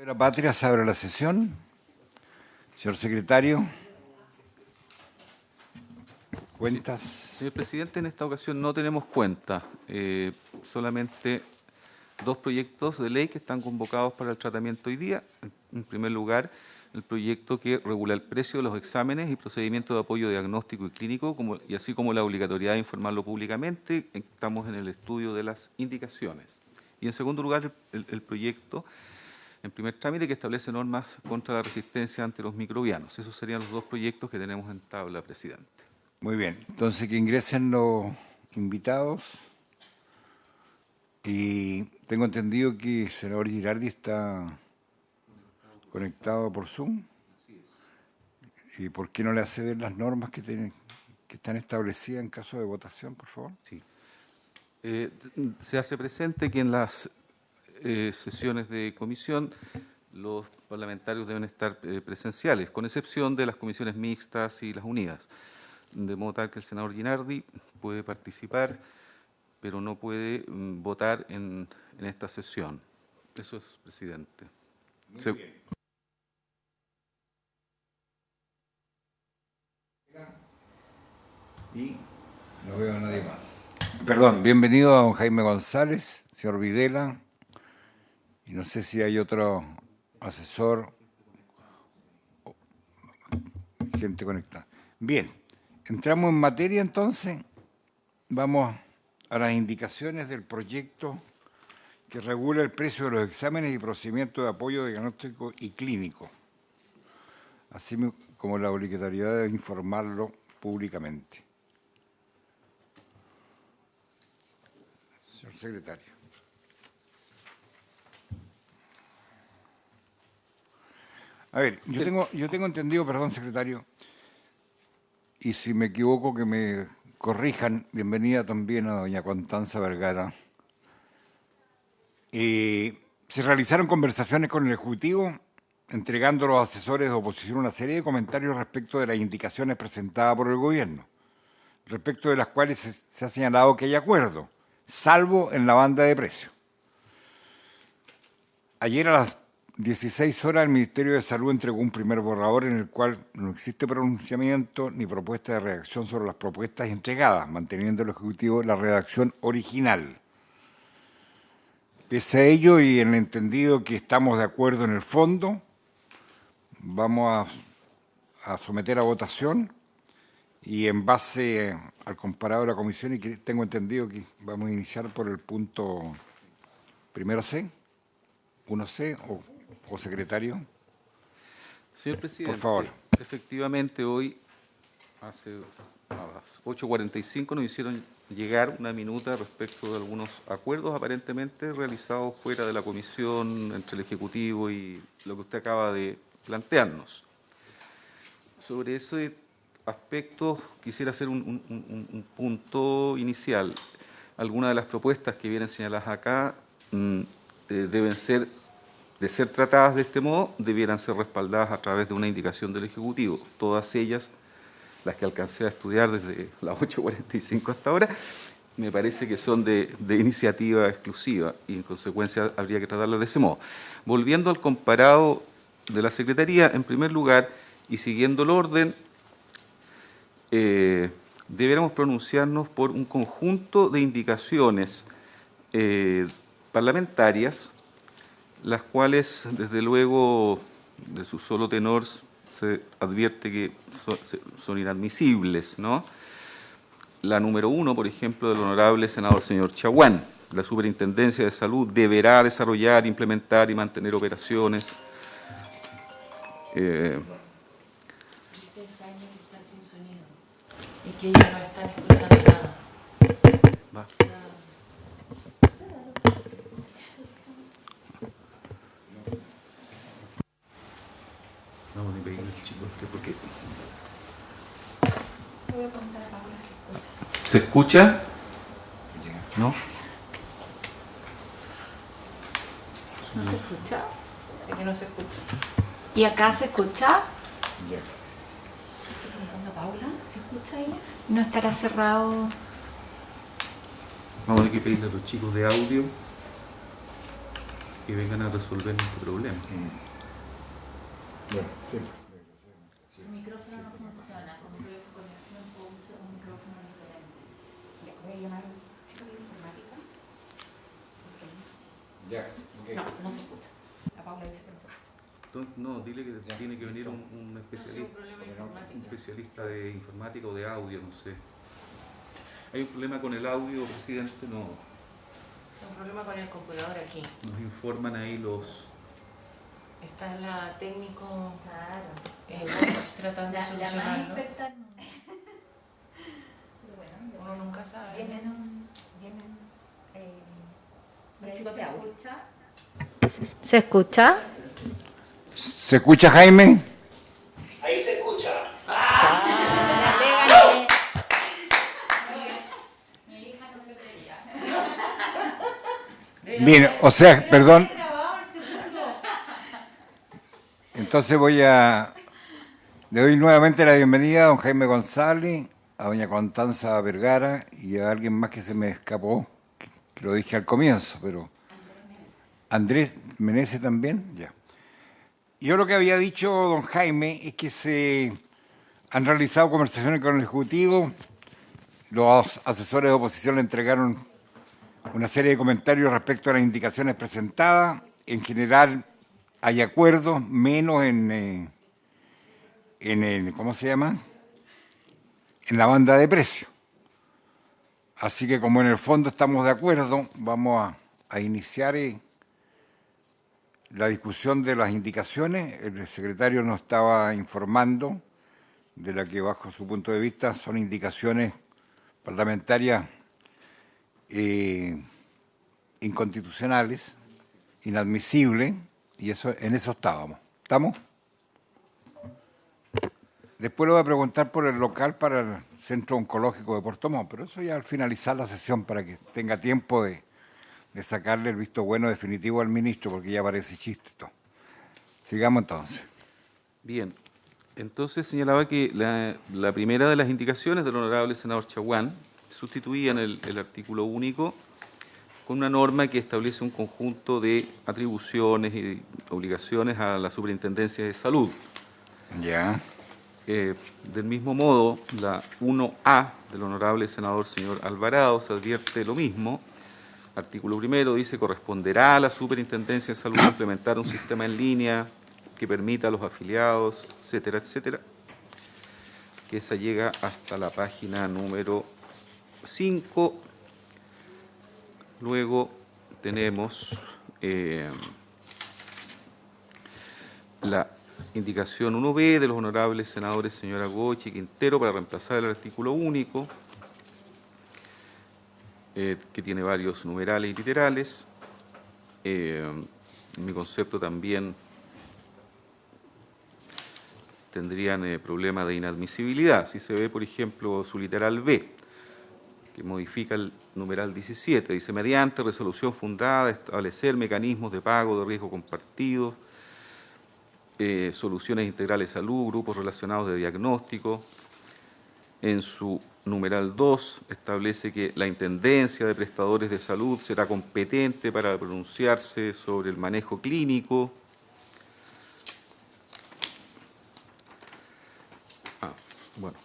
La Patria, se abre la sesión. Señor secretario. ¿Cuentas? Sí, señor presidente, en esta ocasión no tenemos cuenta. Solamente dos proyectos de ley que están convocados para el tratamiento hoy día. En primer lugar, el proyecto que regula el precio de los exámenes y procedimientos de apoyo diagnóstico y clínico, y así como la obligatoriedad de informarlo públicamente. Estamos en el estudio de las indicaciones. Y en segundo lugar, el proyecto en primer trámite que establece normas contra la resistencia ante los microbianos. Esos serían los dos proyectos que tenemos en tabla, presidente. Muy bien. Entonces, que ingresen los invitados. Y tengo entendido que el senador Girardi está conectado por Zoom. ¿Y por qué no le hace ver las normas que están establecidas en caso de votación, por favor? Sí. Se hace presente que en las sesiones de comisión los parlamentarios deben estar presenciales, con excepción de las comisiones mixtas y las unidas. De modo tal que el senador Girardi puede participar, pero no puede votar en esta sesión. Eso es, presidente. Muy bien. Y no veo a nadie más. Perdón, bienvenido a don Jaime González, señor Videla. Y no sé si hay otro asesor, gente conectada. Bien, entramos en materia entonces. Vamos a las indicaciones del proyecto que regula el precio de los exámenes y procedimientos de apoyo diagnóstico y clínico, así como la obligatoriedad de informarlo públicamente. Señor secretario. A ver, yo tengo entendido, perdón, secretario, y si me equivoco que me corrijan, bienvenida también a doña Constanza Vergara. Se realizaron conversaciones con el Ejecutivo, entregando a los asesores de oposición una serie de comentarios respecto de las indicaciones presentadas por el Gobierno, respecto de las cuales se ha señalado que hay acuerdo, salvo en la banda de precios. Ayer a las 16 horas el Ministerio de Salud entregó un primer borrador en el cual no existe pronunciamiento ni propuesta de redacción sobre las propuestas entregadas, manteniendo el Ejecutivo la redacción original. Pese a ello y en el entendido que estamos de acuerdo en el fondo, vamos a someter a votación y en base al comparado de la comisión, y que tengo entendido que vamos a iniciar por el punto primero C, 1C o secretario. Señor presidente, por favor. Efectivamente hoy, a las 8:45, nos hicieron llegar una minuta respecto de algunos acuerdos aparentemente realizados fuera de la comisión entre el Ejecutivo y lo que usted acaba de plantearnos. Sobre ese aspecto quisiera hacer un punto inicial. Algunas de las propuestas que vienen señaladas acá deben ser, de ser tratadas de este modo, debieran ser respaldadas a través de una indicación del Ejecutivo. Todas ellas, las que alcancé a estudiar desde las 8:45 hasta ahora, me parece que son de iniciativa exclusiva y en consecuencia habría que tratarlas de ese modo. Volviendo al comparado de la Secretaría, en primer lugar, y siguiendo el orden, debiéramos pronunciarnos por un conjunto de indicaciones parlamentarias, las cuales, desde luego, de su solo tenor, se advierte que son inadmisibles, ¿no? La número 1, por ejemplo, del honorable senador señor Chaguán. La Superintendencia de Salud deberá desarrollar, implementar y mantener operaciones. Y que ellos no están escuchando nada. Va. Vamos a pedirle al chico porque... Voy a preguntar a Paula si escucha. ¿Se escucha? ¿No? ¿No se escucha? Sé que no se escucha. ¿Y acá se escucha? Ya. Estoy preguntando a Paula, ¿se escucha ella? No estará cerrado. Vamos a tener que pedirle a los chicos de audio. que vengan a resolver nuestro problema. Bueno, sí. Su micrófono no funciona, compré su conexión o usa un micrófono diferente. ¿Ya voy a llamar al chico de informática? Ya, No, no se escucha. La Paula dice que no se escucha. Entonces, no, dile que tiene que venir un especialista, un especialista de informática o de audio, no sé. ¿Hay un problema con el audio, presidente? No. Un problema con el computador aquí. Nos informan ahí los... Está la técnico Claro. tratando de La más solucionarlo. experta no. Pero bueno, Uno nunca sabe. vienen los chicos de audio. ¿Se escucha? ¿Se escucha, Jaime? Ahí se escucha. Bien, o sea, perdón. Entonces le doy nuevamente la bienvenida a don Jaime González, a doña Constanza Vergara y a alguien más que se me escapó, que lo dije al comienzo, pero Andrés Meneses también, ya. Yo lo que había dicho don Jaime es que se han realizado conversaciones con el Ejecutivo, los asesores de oposición le entregaron una serie de comentarios respecto a las indicaciones presentadas. En general hay acuerdos, menos en ¿cómo se llama? En la banda de precios. Así que como en el fondo estamos de acuerdo, vamos a iniciar la discusión de las indicaciones. El secretario nos estaba informando de la que bajo su punto de vista son indicaciones parlamentarias inconstitucionales, inadmisibles, y en eso estábamos. ¿Estamos? Después le voy a preguntar por el local para el Centro Oncológico de Puerto Montt, pero eso ya al finalizar la sesión para que tenga tiempo de sacarle el visto bueno definitivo al ministro, porque ya parece chiste esto. Sigamos entonces. Bien, entonces señalaba que la primera de las indicaciones del honorable senador Chaguán sustituían el artículo único con una norma que establece un conjunto de atribuciones y obligaciones a la Superintendencia de Salud. Ya. Del mismo modo, la 1A del honorable senador señor Alvarado se advierte lo mismo. Artículo primero dice: corresponderá a la Superintendencia de Salud implementar un sistema en línea que permita a los afiliados, etcétera, etcétera, que esa llega hasta la página número 5. Luego tenemos la indicación 1B de los honorables senadores señora Gochi y Quintero para reemplazar el artículo único, que tiene varios numerales y literales. En mi concepto también tendrían problema de inadmisibilidad. Si se ve, por ejemplo, su literal B, que modifica el numeral 17, dice: mediante resolución fundada, establecer mecanismos de pago de riesgo compartido, soluciones integrales de salud, grupos relacionados de diagnóstico. En su numeral 2 establece que la Intendencia de Prestadores de Salud será competente para pronunciarse sobre el manejo clínico. Bueno,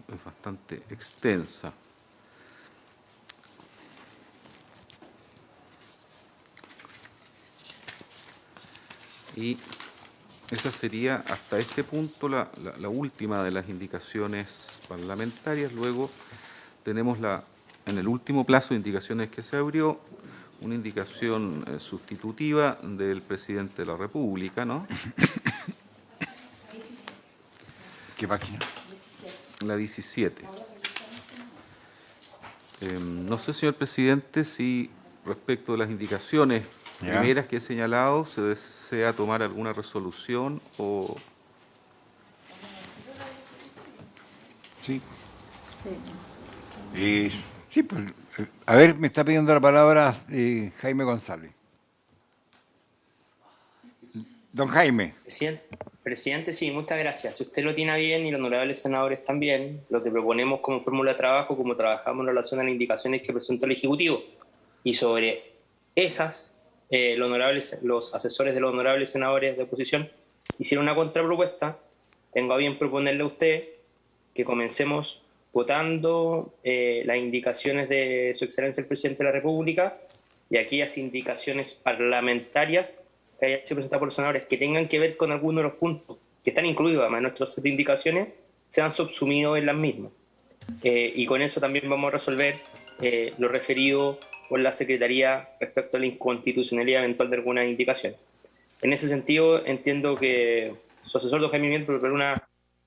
es bastante extensa. Y esa sería hasta este punto la última de las indicaciones parlamentarias. Luego tenemos en el último plazo de indicaciones que se abrió, una indicación sustitutiva del presidente de la República, ¿no? ¿Qué página? La 17. No sé, señor presidente, si respecto de las indicaciones primeras que he señalado se desea tomar alguna resolución o... Sí. Sí, pues, a ver, me está pidiendo la palabra Jaime González. Don Jaime. Presidente, sí, muchas gracias. Si usted lo tiene bien y los honorables senadores también, lo que proponemos como fórmula de trabajo, como trabajamos en relación a las indicaciones que presentó el Ejecutivo, y sobre esas los asesores de los honorables senadores de oposición hicieron una contrapropuesta. Tengo a bien proponerle a usted que comencemos votando las indicaciones de Su Excelencia el Presidente de la República y aquellas indicaciones parlamentarias que hayan sido presentadas por los senadores que tengan que ver con alguno de los puntos que están incluidos además en nuestras indicaciones, sean subsumidos en las mismas. Y con eso también vamos a resolver lo referido por la Secretaría respecto a la inconstitucionalidad eventual de algunas indicaciones. En ese sentido, entiendo que su asesor, don Jaime Miel, preparó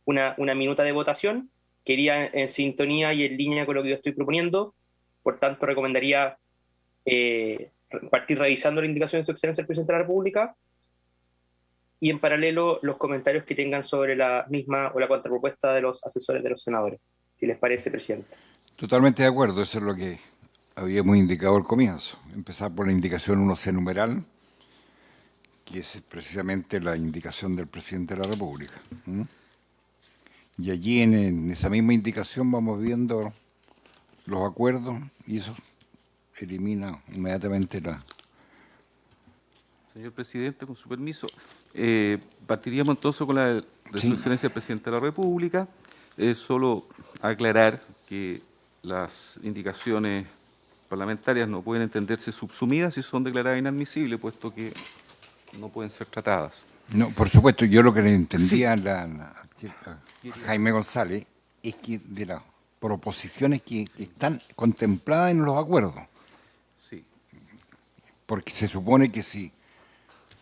una minuta de votación que iría en sintonía y en línea con lo que yo estoy proponiendo. Por tanto, recomendaría partir revisando la indicación de Su Excelencia el Presidente de la República y en paralelo los comentarios que tengan sobre la misma o la contrapropuesta de los asesores de los senadores, si les parece, presidente. Totalmente de acuerdo, eso es lo que habíamos indicado al comienzo. Empezar por la indicación 1C numeral, que es precisamente la indicación del Presidente de la República. ¿Mm? Y allí en esa misma indicación vamos viendo los acuerdos y eso elimina inmediatamente la... Señor Presidente, con su permiso, partiríamos entonces con la de Sí. Su Excelencia el Presidente de la República. Es solo aclarar que las indicaciones parlamentarias no pueden entenderse subsumidas si son declaradas inadmisibles, puesto que no pueden ser tratadas. No, por supuesto, yo lo que le entendía Sí. a Jaime González es que de las proposiciones que están contempladas en los acuerdos, Sí. porque se supone que si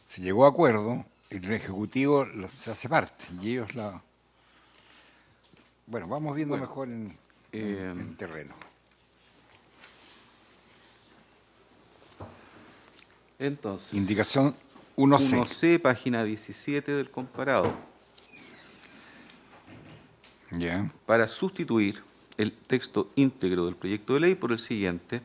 se llegó a acuerdo, el Ejecutivo se hace parte y ellos la... Bueno, vamos viendo Bueno, mejor en terreno. Entonces, Indicación 1C. 1C, página 17 del comparado. Ya. Para sustituir el texto íntegro del proyecto de ley por el siguiente,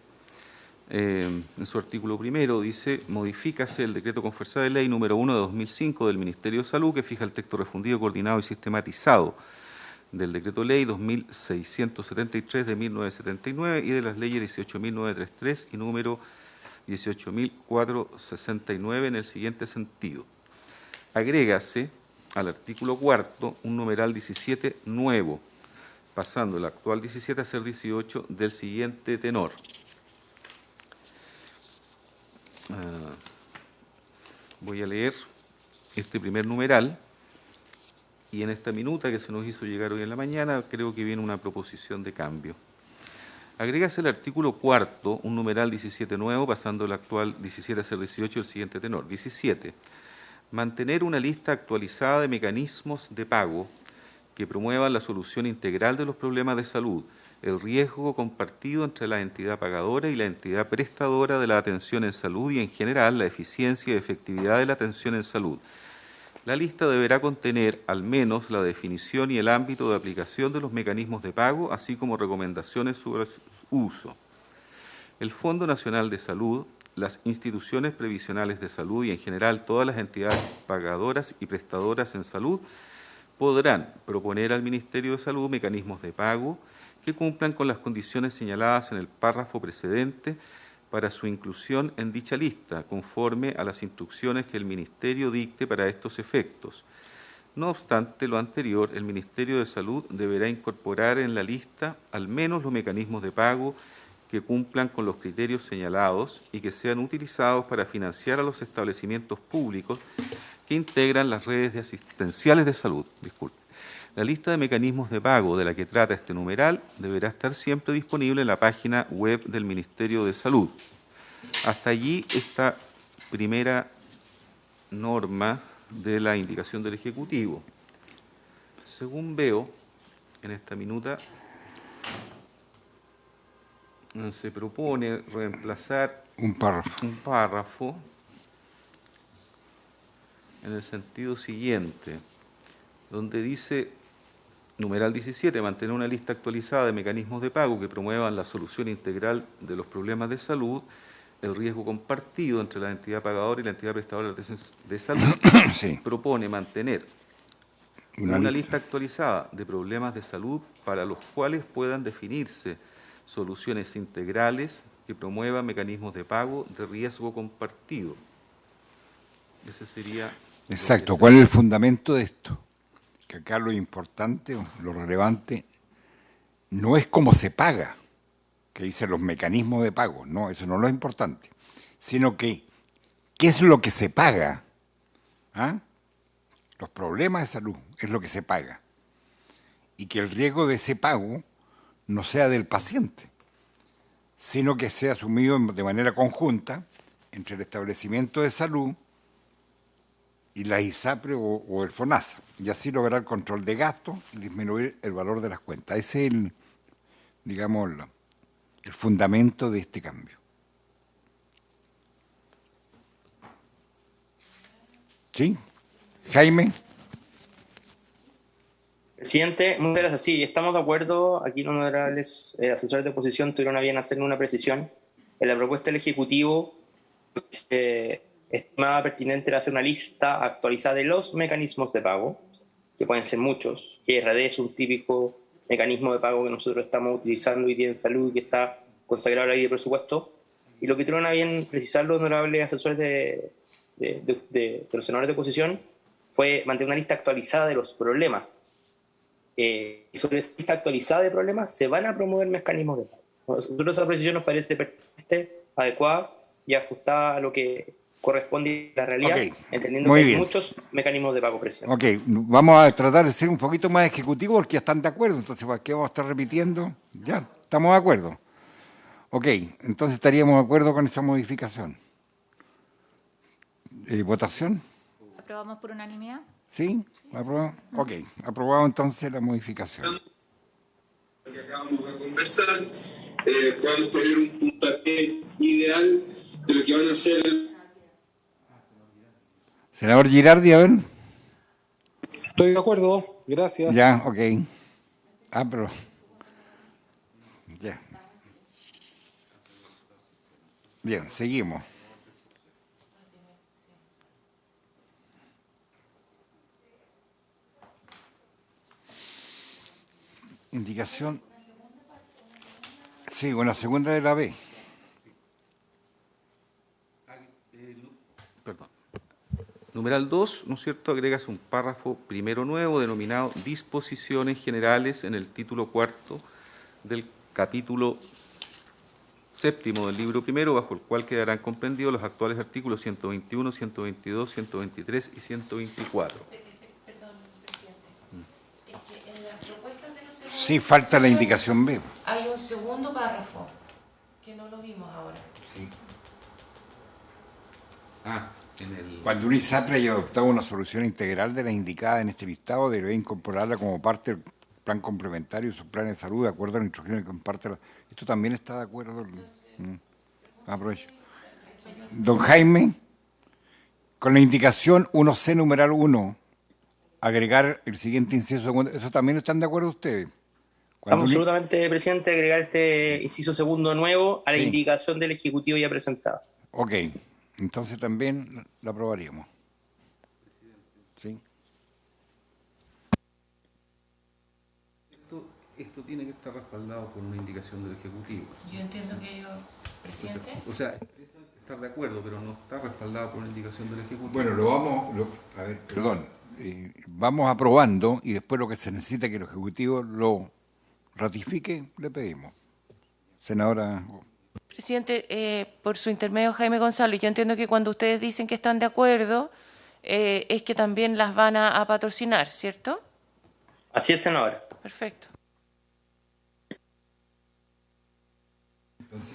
en su artículo primero dice: modifícase el decreto con fuerza de ley número 1 de 2005 del Ministerio de Salud, que fija el texto refundido, coordinado y sistematizado del decreto ley 2673 de 1979 y de las leyes 18.933 y número 18.469 en el siguiente sentido. Agrégase al artículo cuarto un numeral 17 nuevo, pasando el actual 17 a ser 18 del siguiente tenor. Voy a leer este primer numeral y en esta minuta que se nos hizo llegar hoy en la mañana creo que viene una proposición de cambio. Agrégase el artículo cuarto un numeral 17 nuevo, pasando el actual 17 a ser 18 del siguiente tenor. 17. Mantener una lista actualizada de mecanismos de pago que promuevan la solución integral de los problemas de salud, el riesgo compartido entre la entidad pagadora y la entidad prestadora de la atención en salud y, en general, la eficiencia y efectividad de la atención en salud. La lista deberá contener al menos la definición y el ámbito de aplicación de los mecanismos de pago, así como recomendaciones sobre su uso. El Fondo Nacional de Salud, las instituciones previsionales de salud y, en general, todas las entidades pagadoras y prestadoras en salud podrán proponer al Ministerio de Salud mecanismos de pago que cumplan con las condiciones señaladas en el párrafo precedente para su inclusión en dicha lista, conforme a las instrucciones que el Ministerio dicte para estos efectos. No obstante lo anterior, el Ministerio de Salud deberá incorporar en la lista al menos los mecanismos de pago que cumplan con los criterios señalados y que sean utilizados para financiar a los establecimientos públicos que integran las redes asistenciales de salud. La lista de mecanismos de pago de la que trata este numeral deberá estar siempre disponible en la página web del Ministerio de Salud. Hasta allí esta primera norma de la indicación del Ejecutivo. Según veo en esta minuta, se propone reemplazar Un párrafo. un párrafo en el sentido siguiente, donde dice, numeral 17, mantener una lista actualizada de mecanismos de pago que promuevan la solución integral de los problemas de salud, el riesgo compartido entre la entidad pagadora y la entidad prestadora de salud. Sí. Propone mantener una lista actualizada de problemas de salud para los cuales puedan definirse soluciones integrales que promueva mecanismos de pago de riesgo compartido. Ese sería... Exacto. ¿Cuál es el fundamento de esto? Que acá lo importante, lo relevante, no es cómo se paga, que dicen los mecanismos de pago, no, eso no es lo importante, sino que qué es lo que se paga. ¿Ah? Los problemas de salud es lo que se paga. Y que el riesgo de ese pago no sea del paciente, sino que sea asumido de manera conjunta entre el establecimiento de salud y la ISAPRE o el FONASA, y así lograr el control de gastos y disminuir el valor de las cuentas. Ese es el, digamos, el fundamento de este cambio. ¿Sí? Jaime. Presidente, muchas gracias. Sí, estamos de acuerdo. Aquí los honorables asesores de oposición tuvieron a bien hacer una precisión. En la propuesta del Ejecutivo estimaba pertinente hacer una lista actualizada de los mecanismos de pago, que pueden ser muchos. GRD es un típico mecanismo de pago que nosotros estamos utilizando hoy día en salud y que está consagrado en la ley de presupuesto. Y lo que tuvieron a bien precisar los honorables asesores de los senadores de oposición fue mantener una lista actualizada de los problemas. Y sobre esa lista actualizada de problemas se van a promover mecanismos de pago. Nosotros esa precisión nos parece pertinente, adecuada y ajustada a lo que corresponde a la realidad, Okay. entendiendo Muy que hay bien. muchos mecanismos de pago presentes. Ok, vamos a tratar de ser un poquito más ejecutivos porque ya están de acuerdo, entonces ¿para qué vamos a estar repitiendo? Ya, estamos de acuerdo. Ok, entonces estaríamos de acuerdo con esa modificación. ¿Votación? ¿Aprobamos por unanimidad? ¿Sí? ¿Aprobado? Ok, aprobado entonces la modificación. Que acabamos de conversar, podamos tener un puntapié ideal de lo que van a ser. Senador Girardi, a ver. Estoy de acuerdo, gracias. Ya, ok. Pero... Ya. Bien, seguimos. Indicación. Sí, una segunda de la B. Perdón. Numeral 2, ¿no es cierto?, agregas un párrafo primero nuevo denominado Disposiciones Generales en el título cuarto del capítulo séptimo del libro primero, bajo el cual quedarán comprendidos los actuales artículos 121, 122, 123 y 124. Perdón, presidente. Es que en las propuestas de los segundos Sí, falta la indicación B. hay un segundo párrafo que no lo vimos ahora. Sí. En el... Cuando un ISAPRE haya adoptado una solución integral de la indicada en este listado, debe incorporarla como parte del plan complementario y sus planes de salud, de acuerdo a la instrucción que comparte. ¿Esto también está de acuerdo? Aprovecho. Don Jaime, con la indicación 1C numeral 1, agregar el siguiente inciso segundo, ¿eso también están de acuerdo ustedes? Estamos absolutamente, presidente, agregar este inciso segundo nuevo a la Sí. indicación del Ejecutivo ya presentada. Ok, entonces también la aprobaríamos. ¿Sí? Esto tiene que estar respaldado por una indicación del Ejecutivo. Yo entiendo que ellos, presidente. O sea, estar de acuerdo, pero no está respaldado por una indicación del Ejecutivo. Bueno, a ver, perdón, vamos aprobando y después lo que se necesita que el Ejecutivo lo ratifique, le pedimos. Senadora. Presidente, por su intermedio, Jaime Gonzalo, yo entiendo que cuando ustedes dicen que están de acuerdo, es que también las van a patrocinar, ¿cierto? Así es, senadora. Perfecto.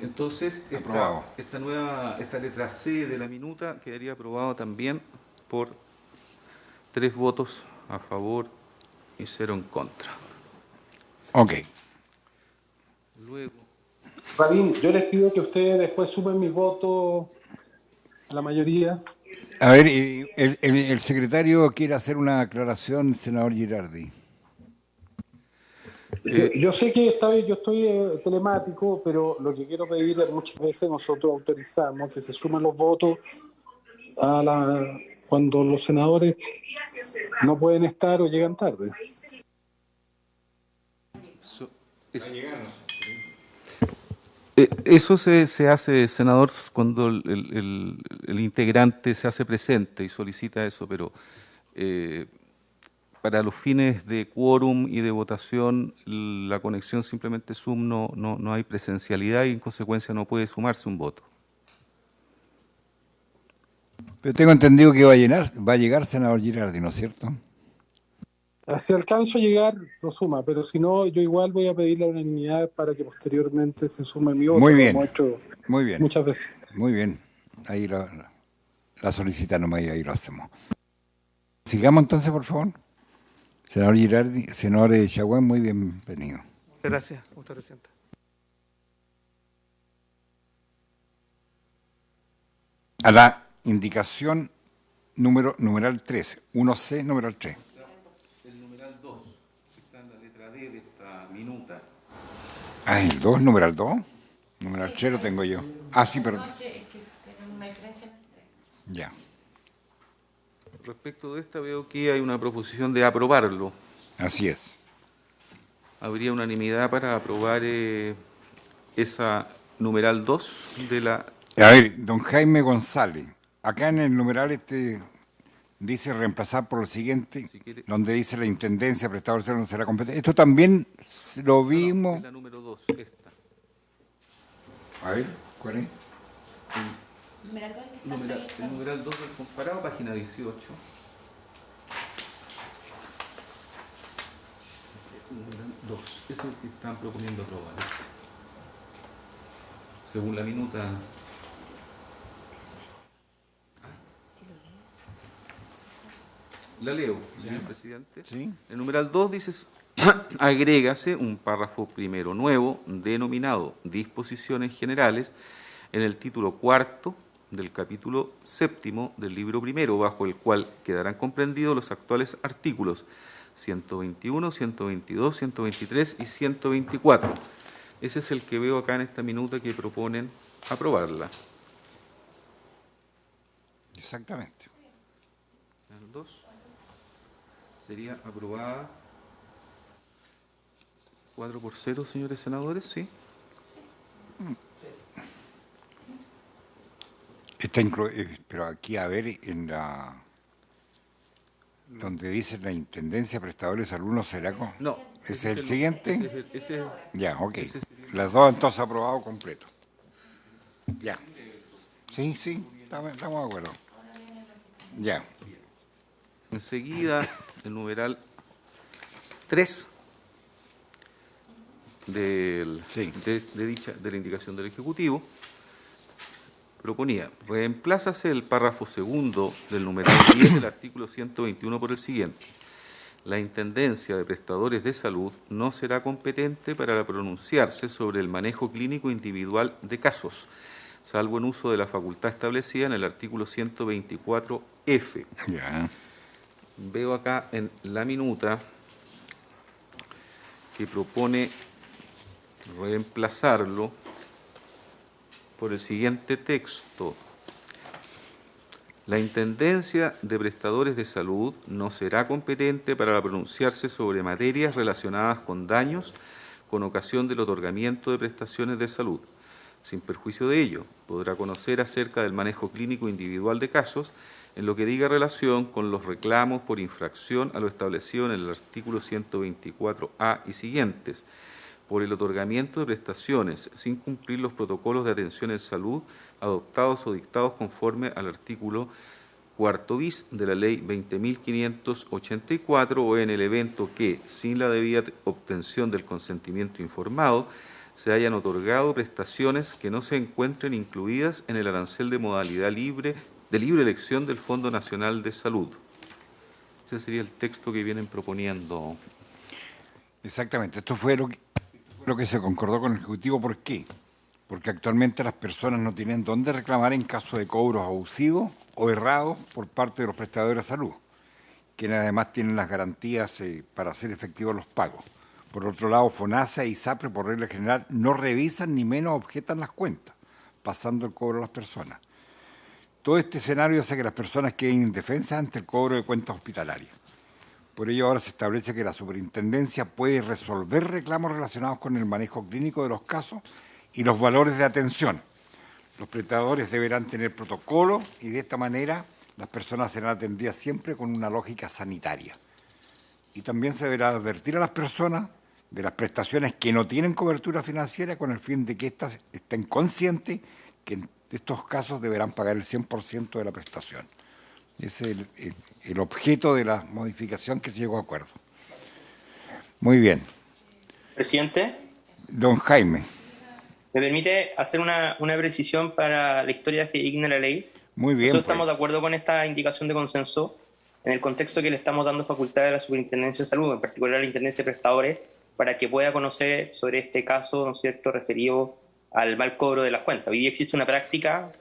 Entonces, Aprobado. esta letra C de la minuta quedaría aprobado también por 3 votos a favor y 0 en contra. Ok. Luego, Rabín, yo les pido que ustedes después sumen mis votos a la mayoría. A ver, el secretario quiere hacer una aclaración, senador Girardi. Yo sé que yo estoy telemático, pero lo que quiero pedir es muchas veces nosotros autorizamos que se sumen los votos cuando los senadores no pueden estar o llegan tarde. es- 1 Eso se hace, senador, cuando el integrante se hace presente y solicita eso, pero para los fines de quórum y de votación, la conexión simplemente Zoom no hay presencialidad y en consecuencia no puede sumarse un voto. Pero tengo entendido que va a llegar senador Girardi, ¿no es cierto? Si alcanzo a llegar, lo suma, pero si no, yo igual voy a pedir la unanimidad para que posteriormente se sume mi voto. Muy Lo bien, hemos hecho muy bien, muchas veces. muy bien. Ahí la solicita nomás y ahí lo hacemos. Sigamos entonces, por favor. Senador Girardi, senador Chagüén, muy bienvenido. Gracias, doctor presidente. A la indicación numeral 13, 1C, numeral 3. El numeral 2, está en la letra D de esta minuta. Ah, el 2, numeral 2. Numeral 3 lo tengo yo. Ah, sí, perdón. Es que tienen una diferencia en el tres. Ya. Respecto de esta veo que hay una proposición de aprobarlo. Así es. ¿Habría unanimidad para aprobar esa numeral 2 de la... A ver, don Jaime González, acá en el numeral dice reemplazar por lo siguiente, Si quiere- donde dice la intendencia, prestador de servicio no será competente. Esto también lo vimos. Es la número 2, esta. A ver, ¿cuál es? Numeral 2 que está El numeral 2 del comparado, página 18. Numeral 2, es el que están proponiendo aprobar. Según la minuta. La leo, señor presidente. Sí. El numeral 2 dice, agrégase un párrafo primero nuevo denominado Disposiciones Generales en el título cuarto del capítulo séptimo del libro primero, bajo el cual quedarán comprendidos los actuales artículos 121, 122, 123 y 124. Ese es el que veo acá en esta minuta que proponen aprobarla. Exactamente. El 2 sería aprobada 4-0, señores senadores, ¿sí? Está pero aquí, a ver, en la... donde dice la intendencia prestadores de salud no será con... No. ¿Ese es el siguiente? Ese es Ya, ok. ese sería- Las dos entonces aprobado completo. Ya. Sí, estamos de acuerdo. Ya. Enseguida, el numeral 3 Sí. de la indicación del Ejecutivo proponía, reemplázase el párrafo segundo del numeral 10 del artículo 121 por el siguiente. La Intendencia de Prestadores de Salud no será competente para pronunciarse sobre el manejo clínico individual de casos, salvo en uso de la facultad establecida en el artículo 124F. Ya. Veo acá en la minuta que propone reemplazarlo por el siguiente texto. La Intendencia de Prestadores de Salud no será competente para pronunciarse sobre materias relacionadas con daños con ocasión del otorgamiento de prestaciones de salud. Sin perjuicio de ello, podrá conocer acerca del manejo clínico individual de casos en lo que diga relación con los reclamos por infracción a lo establecido en el artículo 124A y siguientes, por el otorgamiento de prestaciones sin cumplir los protocolos de atención en salud adoptados o dictados conforme al artículo 4 bis de la Ley 20.584 o en el evento que, sin la debida obtención del consentimiento informado, se hayan otorgado prestaciones que no se encuentren incluidas en el arancel de modalidad libre elección del Fondo Nacional de Salud. Ese sería el texto que vienen proponiendo. Exactamente. Esto fue lo que se concordó con el Ejecutivo. ¿Por qué? Porque actualmente las personas no tienen dónde reclamar en caso de cobros abusivos o errados por parte de los prestadores de salud, quienes además tienen las garantías para hacer efectivos los pagos. Por otro lado, FONASA y SAPRE, por regla general, no revisan ni menos objetan las cuentas, pasando el cobro a las personas. Todo este escenario hace que las personas queden indefensas ante el cobro de cuentas hospitalarias. Por ello, ahora se establece que la superintendencia puede resolver reclamos relacionados con el manejo clínico de los casos y los valores de atención. Los prestadores deberán tener protocolo y de esta manera las personas serán atendidas siempre con una lógica sanitaria. Y también se deberá advertir a las personas de las prestaciones que no tienen cobertura financiera con el fin de que éstas estén conscientes que en estos casos deberán pagar el 100% de la prestación. Ese es el objeto de la modificación que se llegó a acuerdo. Muy bien. Presidente, Don Jaime. ¿me permite hacer una precisión para la historia fidedigna de la ley? Muy bien. Nosotros estamos de acuerdo con esta indicación de consenso en el contexto que le estamos dando facultades a la Superintendencia de Salud, en particular a la Intendencia de Prestadores, para que pueda conocer sobre este caso, ¿no es cierto?, referido al mal cobro de las cuentas. Hoy día existe una práctica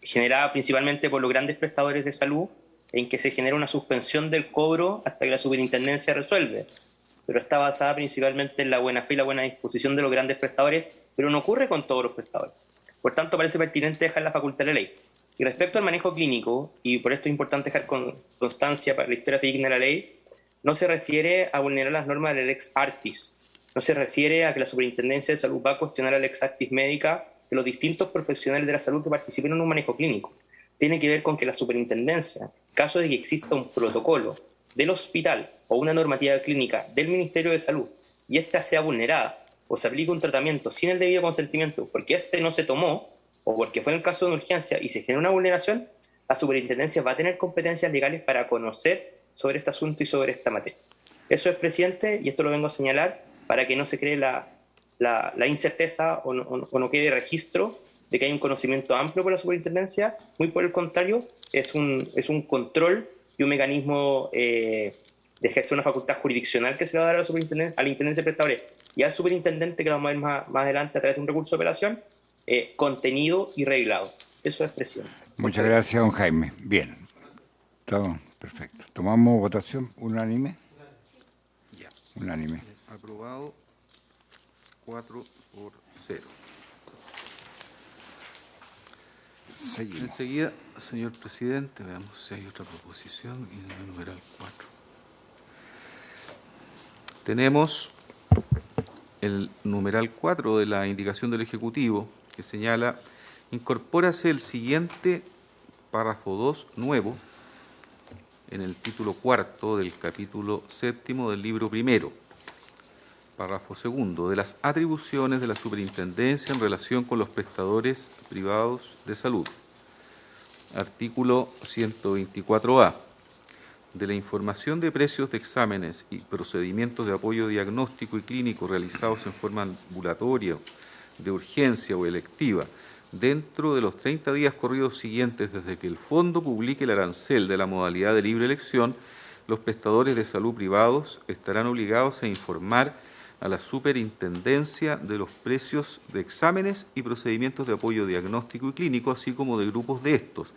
generada principalmente por los grandes prestadores de salud, en que se genera una suspensión del cobro hasta que la superintendencia resuelve. Pero está basada principalmente en la buena fe y la buena disposición de los grandes prestadores, pero no ocurre con todos los prestadores. Por tanto, parece pertinente dejar la facultad de la ley. Y respecto al manejo clínico, y por esto es importante dejar constancia para la historia fidedigna de la ley, no se refiere a vulnerar las normas del ex artis, no se refiere a que la Superintendencia de Salud va a cuestionar al ex artis médica de los distintos profesionales de la salud que participen en un manejo clínico. Tiene que ver con que la Superintendencia, en caso de que exista un protocolo del hospital o una normativa clínica del Ministerio de Salud y ésta sea vulnerada o se aplique un tratamiento sin el debido consentimiento porque éste no se tomó o porque fue en el caso de una urgencia y se genera una vulneración, la Superintendencia va a tener competencias legales para conocer sobre este asunto y sobre esta materia. Eso es, presidente, y esto lo vengo a señalar para que no se cree la incerteza o no quede registro de que hay un conocimiento amplio por la Superintendencia. Muy por el contrario, es un control y un mecanismo de ejercer una facultad jurisdiccional que se le va a dar a la Superintendencia, a la Intendencia de Prestadores y al Superintendente, que lo vamos a ver más adelante a través de un recurso de apelación, contenido y reglado. Eso es, presidente. Muchas gracias, don Jaime. Bien. Todo perfecto. ¿Tomamos votación unánime? Ya, unánime. Aprobado 4-0. Seguimos. Enseguida, señor presidente, veamos si hay otra proposición y el numeral 4. Tenemos el numeral 4 de la indicación del Ejecutivo que señala: incorpórase el siguiente párrafo 2 nuevo en el título cuarto del capítulo séptimo del libro primero, párrafo segundo, de las atribuciones de la Superintendencia en relación con los prestadores privados de salud. Artículo 124A. De la información de precios de exámenes y procedimientos de apoyo diagnóstico y clínico realizados en forma ambulatoria, de urgencia o electiva, dentro de los 30 días corridos siguientes desde que el Fondo publique el arancel de la modalidad de libre elección, los prestadores de salud privados estarán obligados a informar a la Superintendencia de los precios de exámenes y procedimientos de apoyo diagnóstico y clínico, así como de grupos de estos,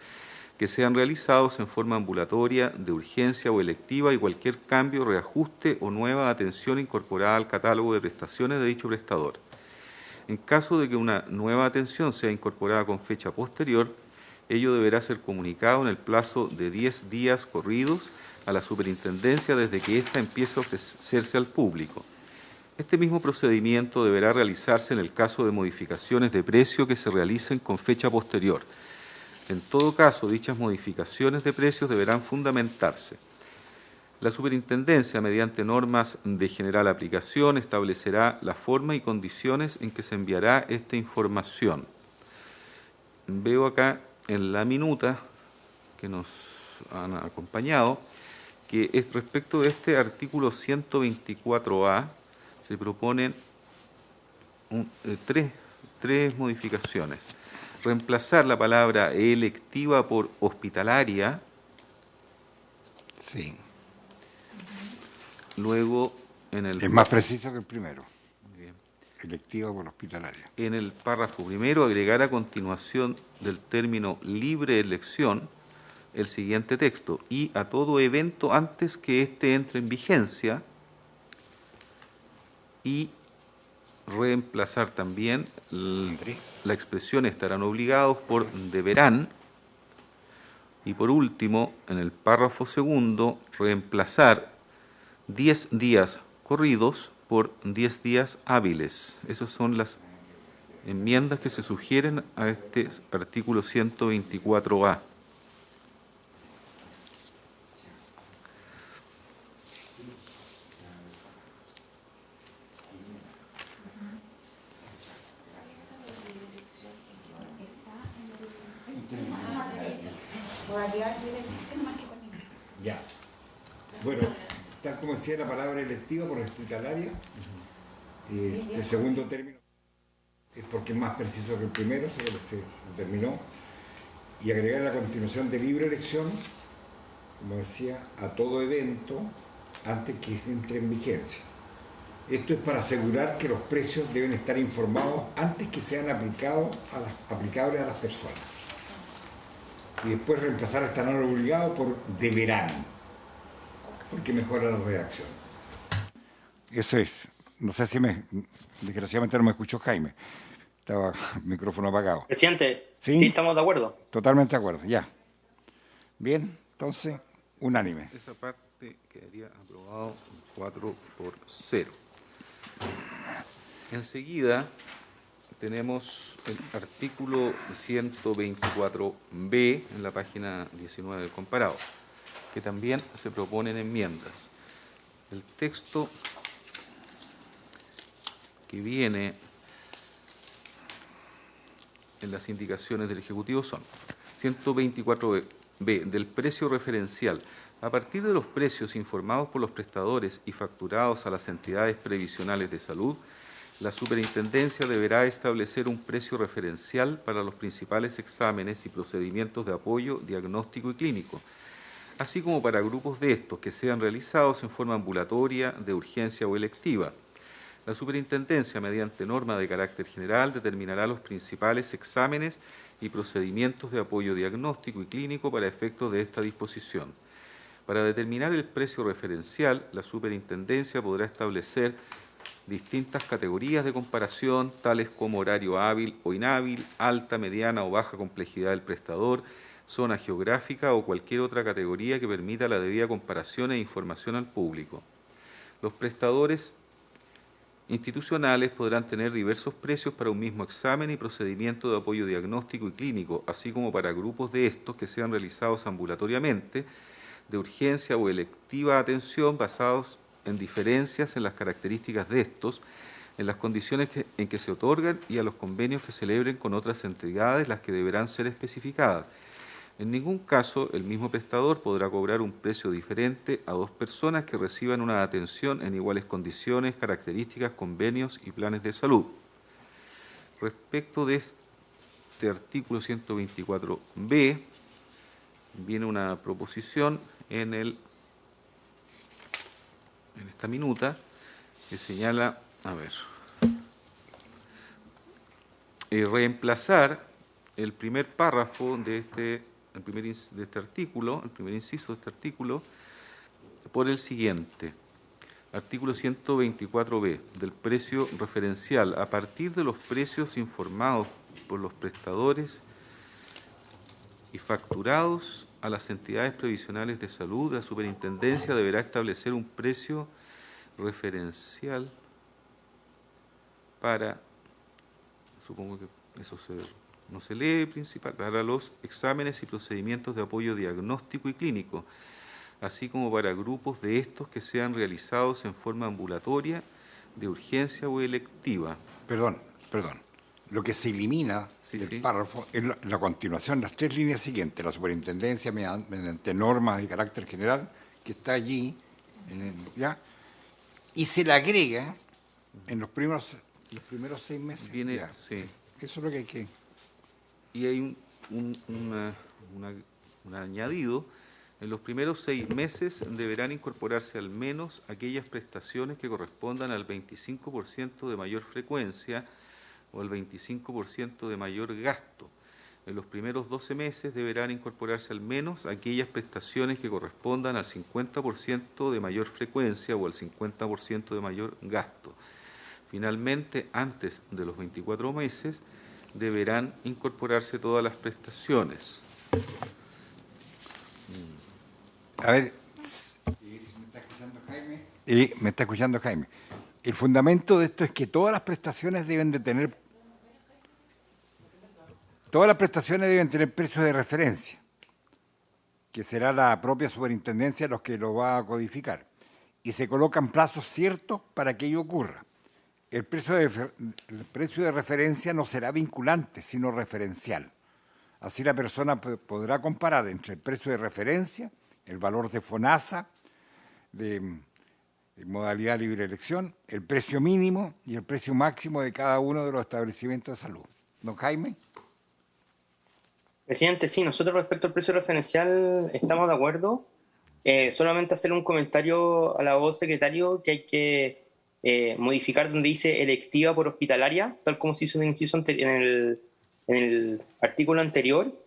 que sean realizados en forma ambulatoria, de urgencia o electiva, y cualquier cambio, reajuste o nueva atención incorporada al catálogo de prestaciones de dicho prestador. En caso de que una nueva atención sea incorporada con fecha posterior, ello deberá ser comunicado en el plazo de 10 días corridos a la Superintendencia desde que ésta empiece a ofrecerse al público. Este mismo procedimiento deberá realizarse en el caso de modificaciones de precio que se realicen con fecha posterior. En todo caso, dichas modificaciones de precios deberán fundamentarse. La Superintendencia, mediante normas de general aplicación, establecerá la forma y condiciones en que se enviará esta información. Veo acá en la minuta que nos han acompañado que es respecto de este artículo 124A se proponen tres modificaciones. Reemplazar la palabra electiva por hospitalaria. Sí. Luego, en el... Es más preciso que el primero. Bien. Electiva por hospitalaria. En el párrafo primero, agregar a continuación del término libre elección el siguiente texto: y a todo evento antes que éste entre en vigencia, y reemplazar también la expresión estarán obligados por deberán, y por último, en el párrafo segundo, reemplazar 10 días corridos por 10 días hábiles. Esas son las enmiendas que se sugieren a este artículo 124A. Ya. Bueno, tal como decía la palabra electiva por hospitalaria, el segundo término es porque es más preciso que el primero, se terminó, y agregar a continuación de libre elección, como decía, a todo evento antes que se entre en vigencia. Esto es para asegurar que los precios deben estar informados antes que sean aplicables a las personas. Y después reemplazar esta norma obligado por deberán, porque mejora la redacción. Eso es. No sé si desgraciadamente no me escuchó Jaime. Estaba el micrófono apagado. Presidente, ¿Sí? ¿sí estamos de acuerdo? Totalmente de acuerdo, ya. Bien, entonces, unánime. Esa parte quedaría aprobado 4-0. Enseguida tenemos el artículo 124B en la página 19 del comparado, que también se proponen enmiendas. El texto que viene en las indicaciones del Ejecutivo son 124B, del precio referencial. A partir de los precios informados por los prestadores y facturados a las entidades previsionales de salud, la Superintendencia deberá establecer un precio referencial para los principales exámenes y procedimientos de apoyo, diagnóstico y clínico, así como para grupos de estos que sean realizados en forma ambulatoria, de urgencia o electiva. La Superintendencia, mediante norma de carácter general, determinará los principales exámenes y procedimientos de apoyo diagnóstico y clínico para efectos de esta disposición. Para determinar el precio referencial, la Superintendencia podrá establecer distintas categorías de comparación, tales como horario hábil o inhábil, alta, mediana o baja complejidad del prestador, zona geográfica o cualquier otra categoría que permita la debida comparación e información al público. Los prestadores institucionales podrán tener diversos precios para un mismo examen y procedimiento de apoyo diagnóstico y clínico, así como para grupos de estos que sean realizados ambulatoriamente, de urgencia o electiva atención, basados en diferencias en las características de estos, en las condiciones en que se otorgan y a los convenios que celebren con otras entidades, las que deberán ser especificadas. En ningún caso, el mismo prestador podrá cobrar un precio diferente a dos personas que reciban una atención en iguales condiciones, características, convenios y planes de salud. Respecto de este artículo 124B, viene una proposición en esta minuta que señala, reemplazar el primer párrafo de este artículo, el primer inciso de este artículo, por el siguiente. Artículo 124B, del precio referencial. A partir de los precios informados por los prestadores y facturados a las entidades previsionales de salud, la Superintendencia deberá establecer un precio referencial para, supongo que eso no se lee principal, para los exámenes y procedimientos de apoyo diagnóstico y clínico, así como para grupos de estos que sean realizados en forma ambulatoria, de urgencia o electiva. Perdón. Lo que se elimina del párrafo es la continuación, las tres líneas siguientes. La Superintendencia, mediante normas de carácter general, que está allí, ¿ya? Y se le agrega en los primeros 6 meses. Sí. Eso es lo que hay que... Y hay un añadido. En los primeros 6 meses deberán incorporarse al menos aquellas prestaciones que correspondan al 25% de mayor frecuencia o al 25% de mayor gasto. En los primeros 12 meses deberán incorporarse al menos aquellas prestaciones que correspondan al 50% de mayor frecuencia o al 50% de mayor gasto. Finalmente, antes de los 24 meses, deberán incorporarse todas las prestaciones. A ver, ¿me está escuchando Jaime? Me está escuchando Jaime. El fundamento de esto es que todas las prestaciones deben de tener Todas las prestaciones deben tener precios de referencia, que será la propia superintendencia los que lo va a codificar. Y se colocan plazos ciertos para que ello ocurra. El precio de referencia no será vinculante, sino referencial. Así la persona podrá comparar entre el precio de referencia, el valor de FONASA, de modalidad libre elección, el precio mínimo y el precio máximo de cada uno de los establecimientos de salud. Don Jaime. Presidente, sí, nosotros respecto al precio referencial estamos de acuerdo. Solamente hacer un comentario a la voz secretario que hay que modificar donde dice electiva por hospitalaria, tal como se hizo en el artículo anterior.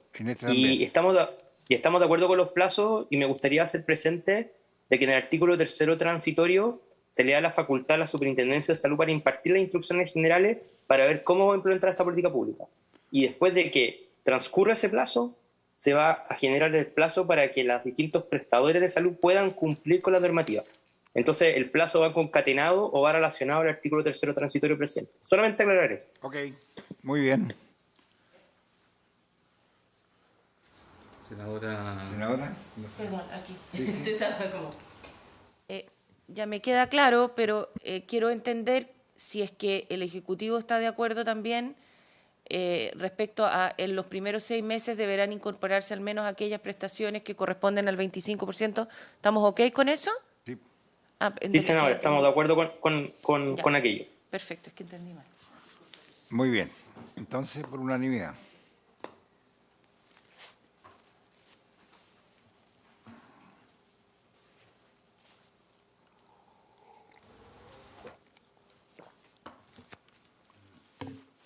Y estamos de acuerdo con los plazos y me gustaría hacer presente de que en el artículo 3º transitorio se le da la facultad a la Superintendencia de Salud para impartir las instrucciones generales para ver cómo va a implementar esta política pública. Y después de que transcurra ese plazo, se va a generar el plazo para que los distintos prestadores de salud puedan cumplir con la normativa. Entonces, el plazo va concatenado o va relacionado al artículo 3º transitorio presente. Solamente aclarar eso. Ok, muy bien. Senadora. Senadora. Perdón, aquí. Sí, sí. Ya me queda claro, pero quiero entender si es que el Ejecutivo está de acuerdo también respecto a en los primeros 6 meses deberán incorporarse al menos aquellas prestaciones que corresponden al 25%. ¿Estamos ok con eso? Sí. Sí, senadora, estamos de acuerdo con aquello. Perfecto, es que entendí mal. Muy bien. Entonces, por unanimidad.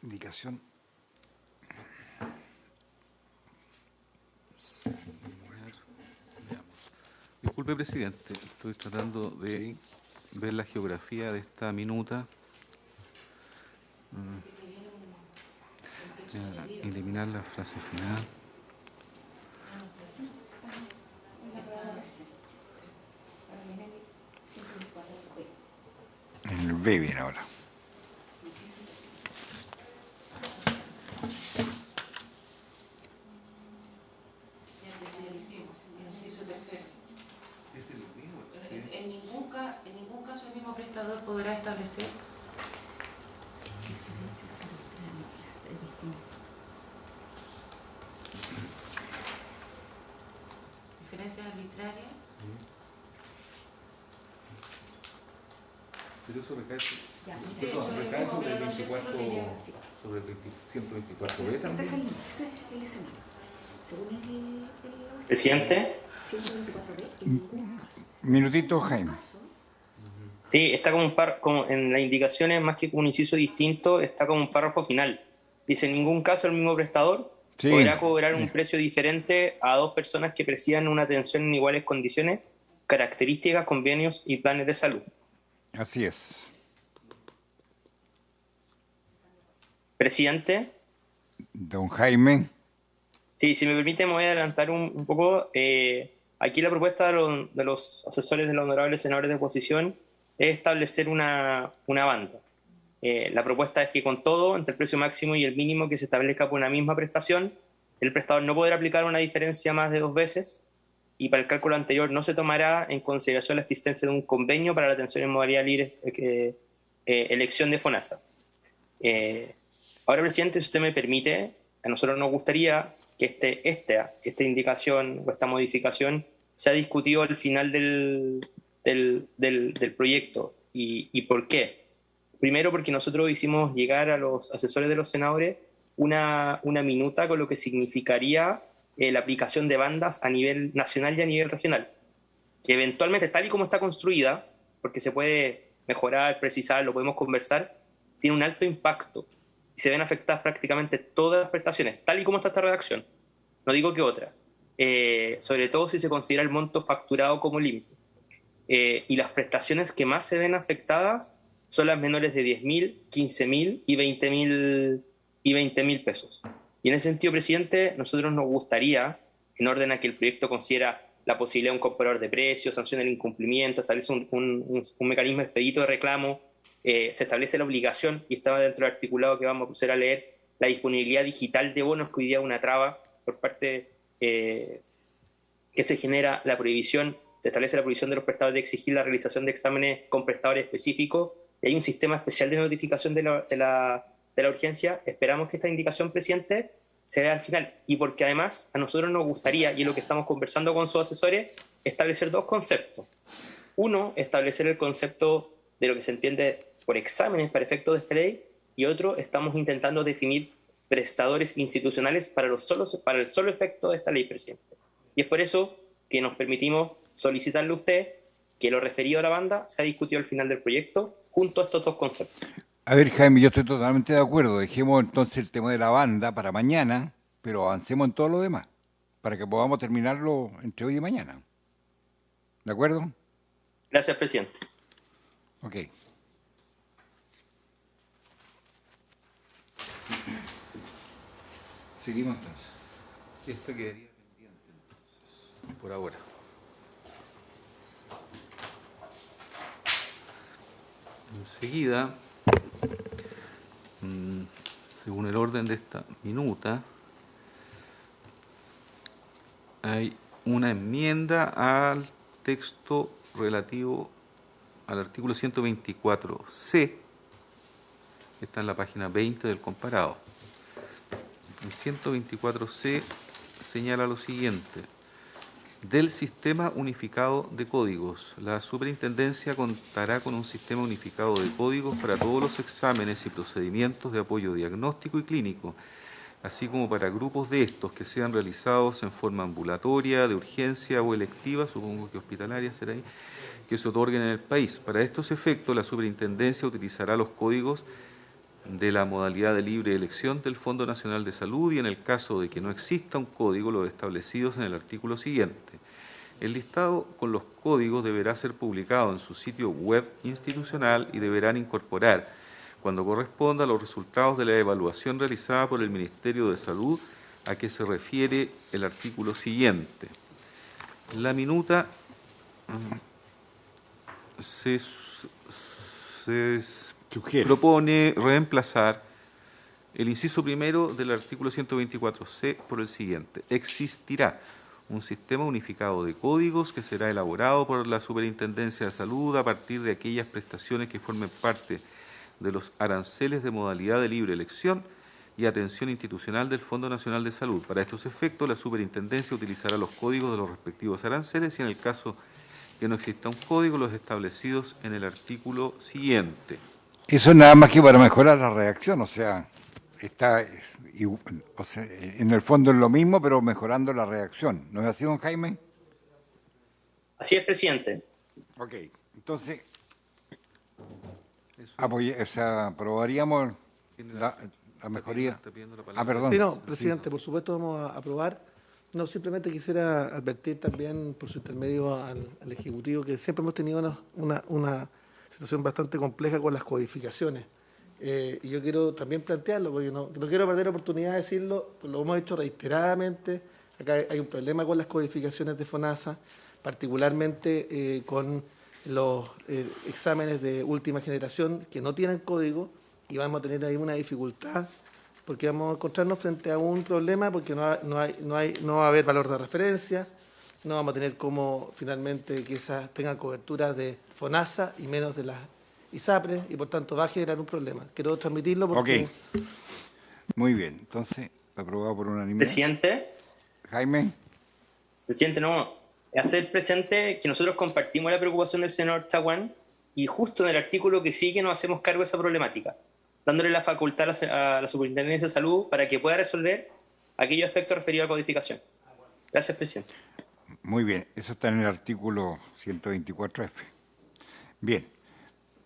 Indicación. Disculpe, presidente, estoy tratando de ver la geografía de esta minuta. Eliminar la frase final. En el B viene ahora. En ningún caso el mismo prestador podrá establecer diferencias arbitrarias. Pero eso recae, Sí, recae sobre el 24, sí. sobre el 124 B Este también. es el escenario. Según el Presidente. 124B, en ningún caso. Minutito, Jaime. Sí, está como en las indicaciones, más que como un inciso distinto, está como un párrafo final. Dice, en ningún caso el mismo prestador podrá cobrar un precio diferente a 2 personas que precidan una atención en iguales condiciones, características, convenios y planes de salud. Así es. Presidente. Don Jaime. Sí, si me permite, me voy a adelantar un poco. Aquí la propuesta de los asesores de los honorables senadores de oposición es establecer una banda. La propuesta es que con todo, entre el precio máximo y el mínimo que se establezca por una misma prestación, el prestador no podrá aplicar una diferencia más de 2 veces y para el cálculo anterior no se tomará en consideración la existencia de un convenio para la atención en modalidad libre elección de FONASA. Ahora, presidente, si usted me permite, a nosotros nos gustaría que esta indicación o esta modificación sea discutido al final del proyecto. ¿Y por qué? Primero, porque nosotros hicimos llegar a los asesores de los senadores una minuta con lo que significaría la aplicación de bandas a nivel nacional y a nivel regional, que eventualmente, tal y como está construida, porque se puede mejorar, precisar, lo podemos conversar, tiene un alto impacto y se ven afectadas prácticamente todas las prestaciones, tal y como está esta redacción. No digo que otra. Sobre todo si se considera el monto facturado como límite. Y las prestaciones que más se ven afectadas son las menores de 10.000, 15.000 y 20.000 pesos. Y en ese sentido, presidente, nosotros nos gustaría, en orden a que el proyecto considera la posibilidad de un comparador de precios, sanciona el incumplimiento, establece un mecanismo expedito de reclamo, se establece la obligación, y estaba dentro del articulado que vamos a proceder a leer, la disponibilidad digital de bonos, que hoy día es una traba por parte que se genera la prohibición, se establece la prohibición de los prestadores de exigir la realización de exámenes con prestadores específicos, y hay un sistema especial de notificación de la urgencia. Esperamos que esta indicación, presidente, se vea al final, y porque además a nosotros nos gustaría, y es lo que estamos conversando con sus asesores, establecer dos conceptos. Uno, establecer el concepto de lo que se entiende por exámenes para efectos de esta ley, y otro, estamos intentando definir prestadores institucionales para el solo efecto de esta ley, presidente. Y es por eso que nos permitimos solicitarle a usted que lo referido a la banda sea discutido al final del proyecto junto a estos dos conceptos. A ver, Jaime, yo estoy totalmente de acuerdo. Dejemos entonces el tema de la banda para mañana, pero avancemos en todo lo demás, para que podamos terminarlo entre hoy y mañana. ¿De acuerdo? Gracias, presidente. Ok. Seguimos entonces. Esta quedaría pendiente entonces, por ahora. Enseguida, según el orden de esta minuta, hay una enmienda al texto relativo al artículo 124C, que está en la página 20 del comparado. El 124C señala lo siguiente: del Sistema Unificado de Códigos. La Superintendencia contará con un sistema unificado de códigos para todos los exámenes y procedimientos de apoyo diagnóstico y clínico, así como para grupos de estos que sean realizados en forma ambulatoria, de urgencia o electiva, supongo que hospitalaria será ahí, que se otorguen en el país. Para estos efectos, la Superintendencia utilizará los códigos de la modalidad de libre elección del Fondo Nacional de Salud y, en el caso de que no exista un código, los establecidos en el artículo siguiente. El listado con los códigos deberá ser publicado en su sitio web institucional y deberán incorporar, cuando corresponda, los resultados de la evaluación realizada por el Ministerio de Salud a que se refiere el artículo siguiente. La minuta se propone reemplazar el inciso primero del artículo 124C por el siguiente: existirá un sistema unificado de códigos que será elaborado por la Superintendencia de Salud a partir de aquellas prestaciones que formen parte de los aranceles de modalidad de libre elección y atención institucional del Fondo Nacional de Salud. Para estos efectos, la Superintendencia utilizará los códigos de los respectivos aranceles y, en el caso que no exista un código, los establecidos en el artículo siguiente. Eso es nada más que para mejorar la redacción, o sea, en el fondo es lo mismo, pero mejorando la redacción. ¿No es así, don Jaime? Así es, presidente. Ok, entonces, aprobaríamos la mejoría. Perdón. Sí, no, presidente, sí. Por supuesto vamos a aprobar. No, simplemente quisiera advertir también por su intermedio al Ejecutivo que siempre hemos tenido una situación bastante compleja con las codificaciones. Y yo quiero también plantearlo, porque no quiero perder la oportunidad de decirlo, pues lo hemos hecho reiteradamente. Acá hay un problema con las codificaciones de FONASA, particularmente con los exámenes de última generación que no tienen código, y vamos a tener ahí una dificultad, porque vamos a encontrarnos frente a un problema, porque no va a haber valor de referencia, no vamos a tener cómo finalmente que esas tengan cobertura de FONASA y menos de las ISAPRES, y por tanto va a generar un problema. Quiero transmitirlo porque... Ok. Muy bien, entonces, aprobado por unanimidad. Presidente. Jaime. Presidente, no, hacer presente que nosotros compartimos la preocupación del senador Chaguán, y justo en el artículo que sigue nos hacemos cargo de esa problemática, dándole la facultad a la Superintendencia de Salud para que pueda resolver aquellos aspectos referidos a codificación. Gracias, presidente. Muy bien, eso está en el artículo 124F. Bien,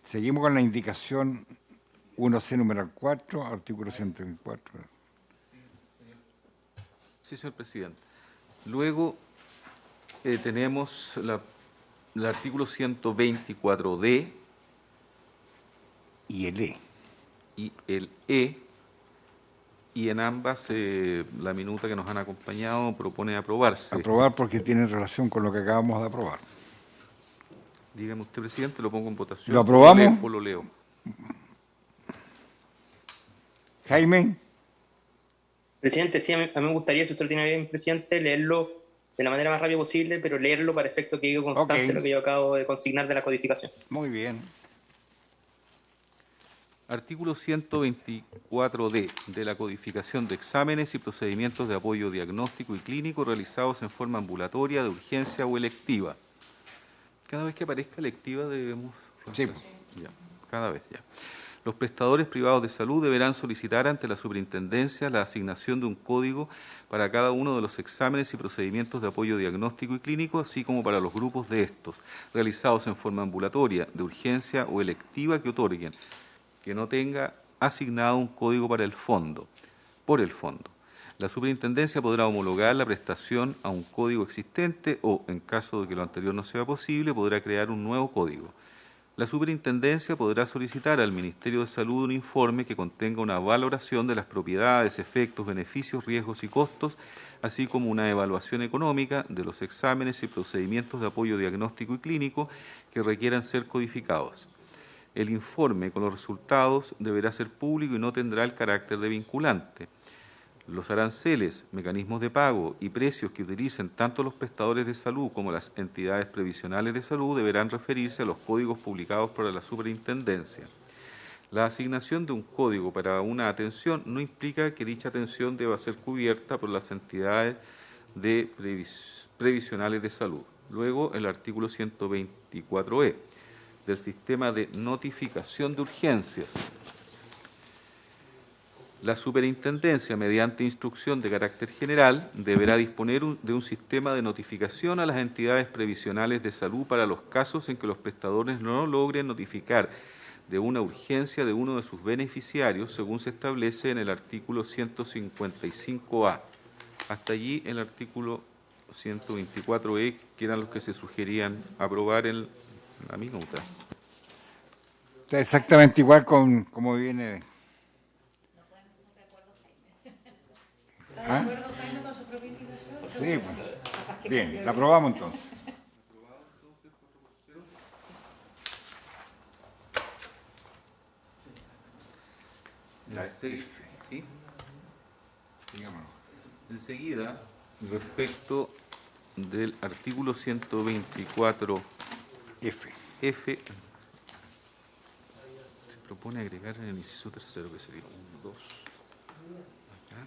seguimos con la indicación 1C numeral 4, artículo 124. Sí, señor presidente. Luego tenemos el artículo 124D y el E. Y el E, y en ambas la minuta que nos han acompañado propone aprobarse. Aprobar porque tiene relación con lo que acabamos de aprobar. Dígame usted, presidente, lo pongo en votación. ¿Lo aprobamos? ¿O lo leo? Jaime. Presidente, sí, a mí me gustaría, si usted lo tiene bien, presidente, leerlo de la manera más rápida posible, pero leerlo para efecto que diga constancia Ok. lo que yo acabo de consignar de la codificación. Muy bien. Artículo 124D de la codificación de exámenes y procedimientos de apoyo diagnóstico y clínico realizados en forma ambulatoria, de urgencia o electiva. Cada vez que aparezca electiva debemos... Sí. Ya, cada vez ya. Los prestadores privados de salud deberán solicitar ante la superintendencia la asignación de un código para cada uno de los exámenes y procedimientos de apoyo diagnóstico y clínico, así como para los grupos de estos, realizados en forma ambulatoria, de urgencia o electiva que otorguen, que no tenga asignado un código para el fondo, por el fondo. La superintendencia podrá homologar la prestación a un código existente o, en caso de que lo anterior no sea posible, podrá crear un nuevo código. La superintendencia podrá solicitar al Ministerio de Salud un informe que contenga una valoración de las propiedades, efectos, beneficios, riesgos y costos, así como una evaluación económica de los exámenes y procedimientos de apoyo diagnóstico y clínico que requieran ser codificados. El informe con los resultados deberá ser público y no tendrá el carácter de vinculante. Los aranceles, mecanismos de pago y precios que utilicen tanto los prestadores de salud como las entidades previsionales de salud deberán referirse a los códigos publicados por la superintendencia. La asignación de un código para una atención no implica que dicha atención deba ser cubierta por las entidades previsionales de salud. Luego, el artículo 124E del sistema de notificación de urgencias. La superintendencia, mediante instrucción de carácter general, deberá disponer de un sistema de notificación a las entidades previsionales de salud para los casos en que los prestadores no logren notificar de una urgencia de uno de sus beneficiarios, según se establece en el artículo 155A. Hasta allí el artículo 124E, que eran los que se sugerían aprobar en la minuta. Está exactamente igual como viene. ¿Está de acuerdo, Jaime, con su propia invitación? Sí, pues. Bien, la aprobamos entonces. ¿Sí? Digámoslo. Enseguida, respecto del artículo 124F, se propone agregar en el inciso tercero, que sería 1, 2, acá.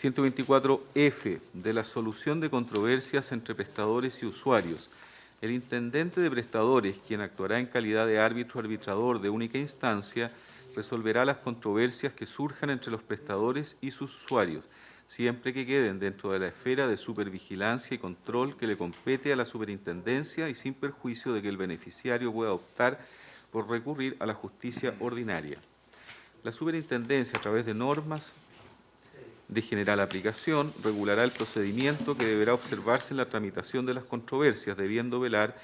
124F, de la solución de controversias entre prestadores y usuarios. El intendente de prestadores, quien actuará en calidad de árbitro arbitrador de única instancia, resolverá las controversias que surjan entre los prestadores y sus usuarios, siempre que queden dentro de la esfera de supervigilancia y control que le compete a la superintendencia y sin perjuicio de que el beneficiario pueda optar por recurrir a la justicia ordinaria. La superintendencia, a través de normas de general aplicación, regulará el procedimiento que deberá observarse en la tramitación de las controversias, debiendo velar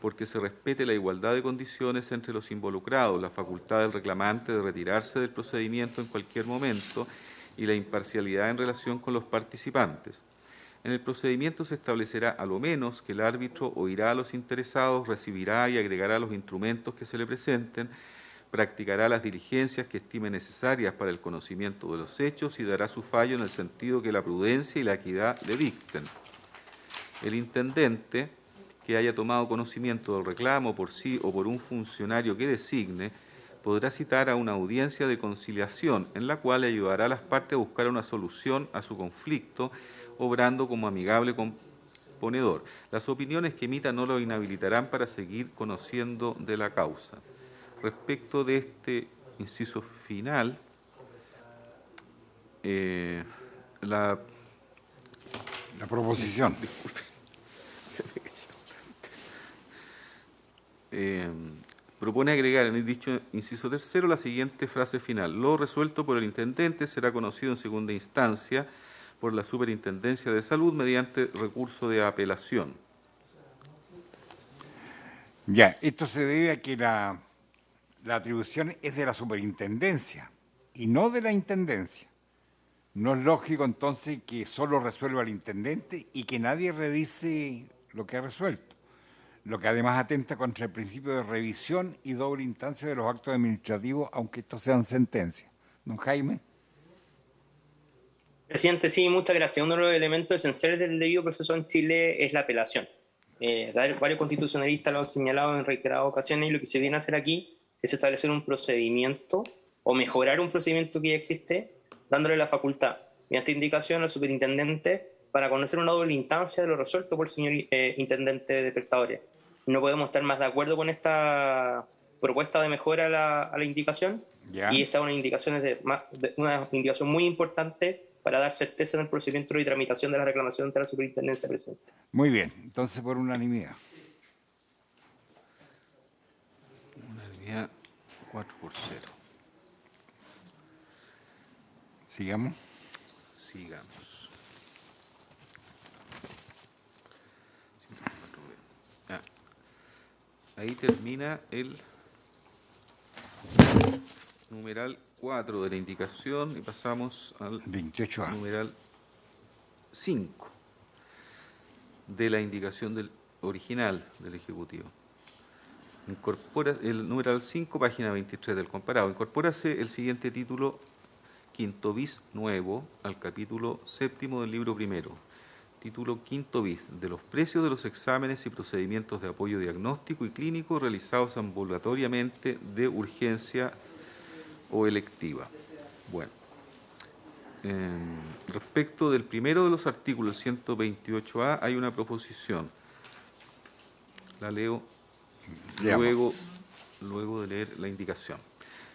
porque se respete la igualdad de condiciones entre los involucrados, la facultad del reclamante de retirarse del procedimiento en cualquier momento y la imparcialidad en relación con los participantes. En el procedimiento se establecerá a lo menos que el árbitro oirá a los interesados, recibirá y agregará los instrumentos que se le presenten, practicará las diligencias que estime necesarias para el conocimiento de los hechos y dará su fallo en el sentido que la prudencia y la equidad le dicten. El intendente que haya tomado conocimiento del reclamo por sí o por un funcionario que designe, podrá citar a una audiencia de conciliación en la cual ayudará a las partes a buscar una solución a su conflicto, obrando como amigable componedor. Las opiniones que emita no lo inhabilitarán para seguir conociendo de la causa. Respecto de este inciso final, la proposición. Disculpe. Propone agregar en el dicho inciso tercero la siguiente frase final: lo resuelto por el intendente será conocido en segunda instancia por la Superintendencia de Salud mediante recurso de apelación. Ya, esto se debe a que la atribución es de la superintendencia y no de la intendencia. No es lógico entonces que solo resuelva el intendente y que nadie revise lo que ha resuelto, lo que además atenta contra el principio de revisión y doble instancia de los actos administrativos, aunque estos sean sentencias. Don Jaime. Presidente, sí, muchas gracias. Uno de los elementos esenciales del debido proceso en Chile es la apelación. Varios constitucionalistas lo han señalado en reiteradas ocasiones y lo que se viene a hacer aquí es establecer un procedimiento o mejorar un procedimiento que ya existe, dándole la facultad, mediante indicación al superintendente, para conocer una doble instancia de lo resuelto por el señor intendente de prestadores. No podemos estar más de acuerdo con esta propuesta de mejora a la indicación. Ya. Y esta es una indicación muy importante para dar certeza en el procedimiento y tramitación de la reclamación ante la superintendencia, presidente. Muy bien, entonces por unanimidad. Unanimidad 4-0. Sigamos. Sigamos. Ah, ahí termina el numeral 4 de la indicación y pasamos al 28A. numeral 5 de la indicación original del Ejecutivo. Incorpora el numeral 5, página 23 del comparado. Incorpórase el siguiente título quinto bis nuevo al capítulo 7 del libro primero. Título quinto bis, de los precios de los exámenes y procedimientos de apoyo diagnóstico y clínico realizados ambulatoriamente de urgencia o electiva. Bueno, respecto del primero de los artículos 128A hay una proposición. La leo luego de leer la indicación.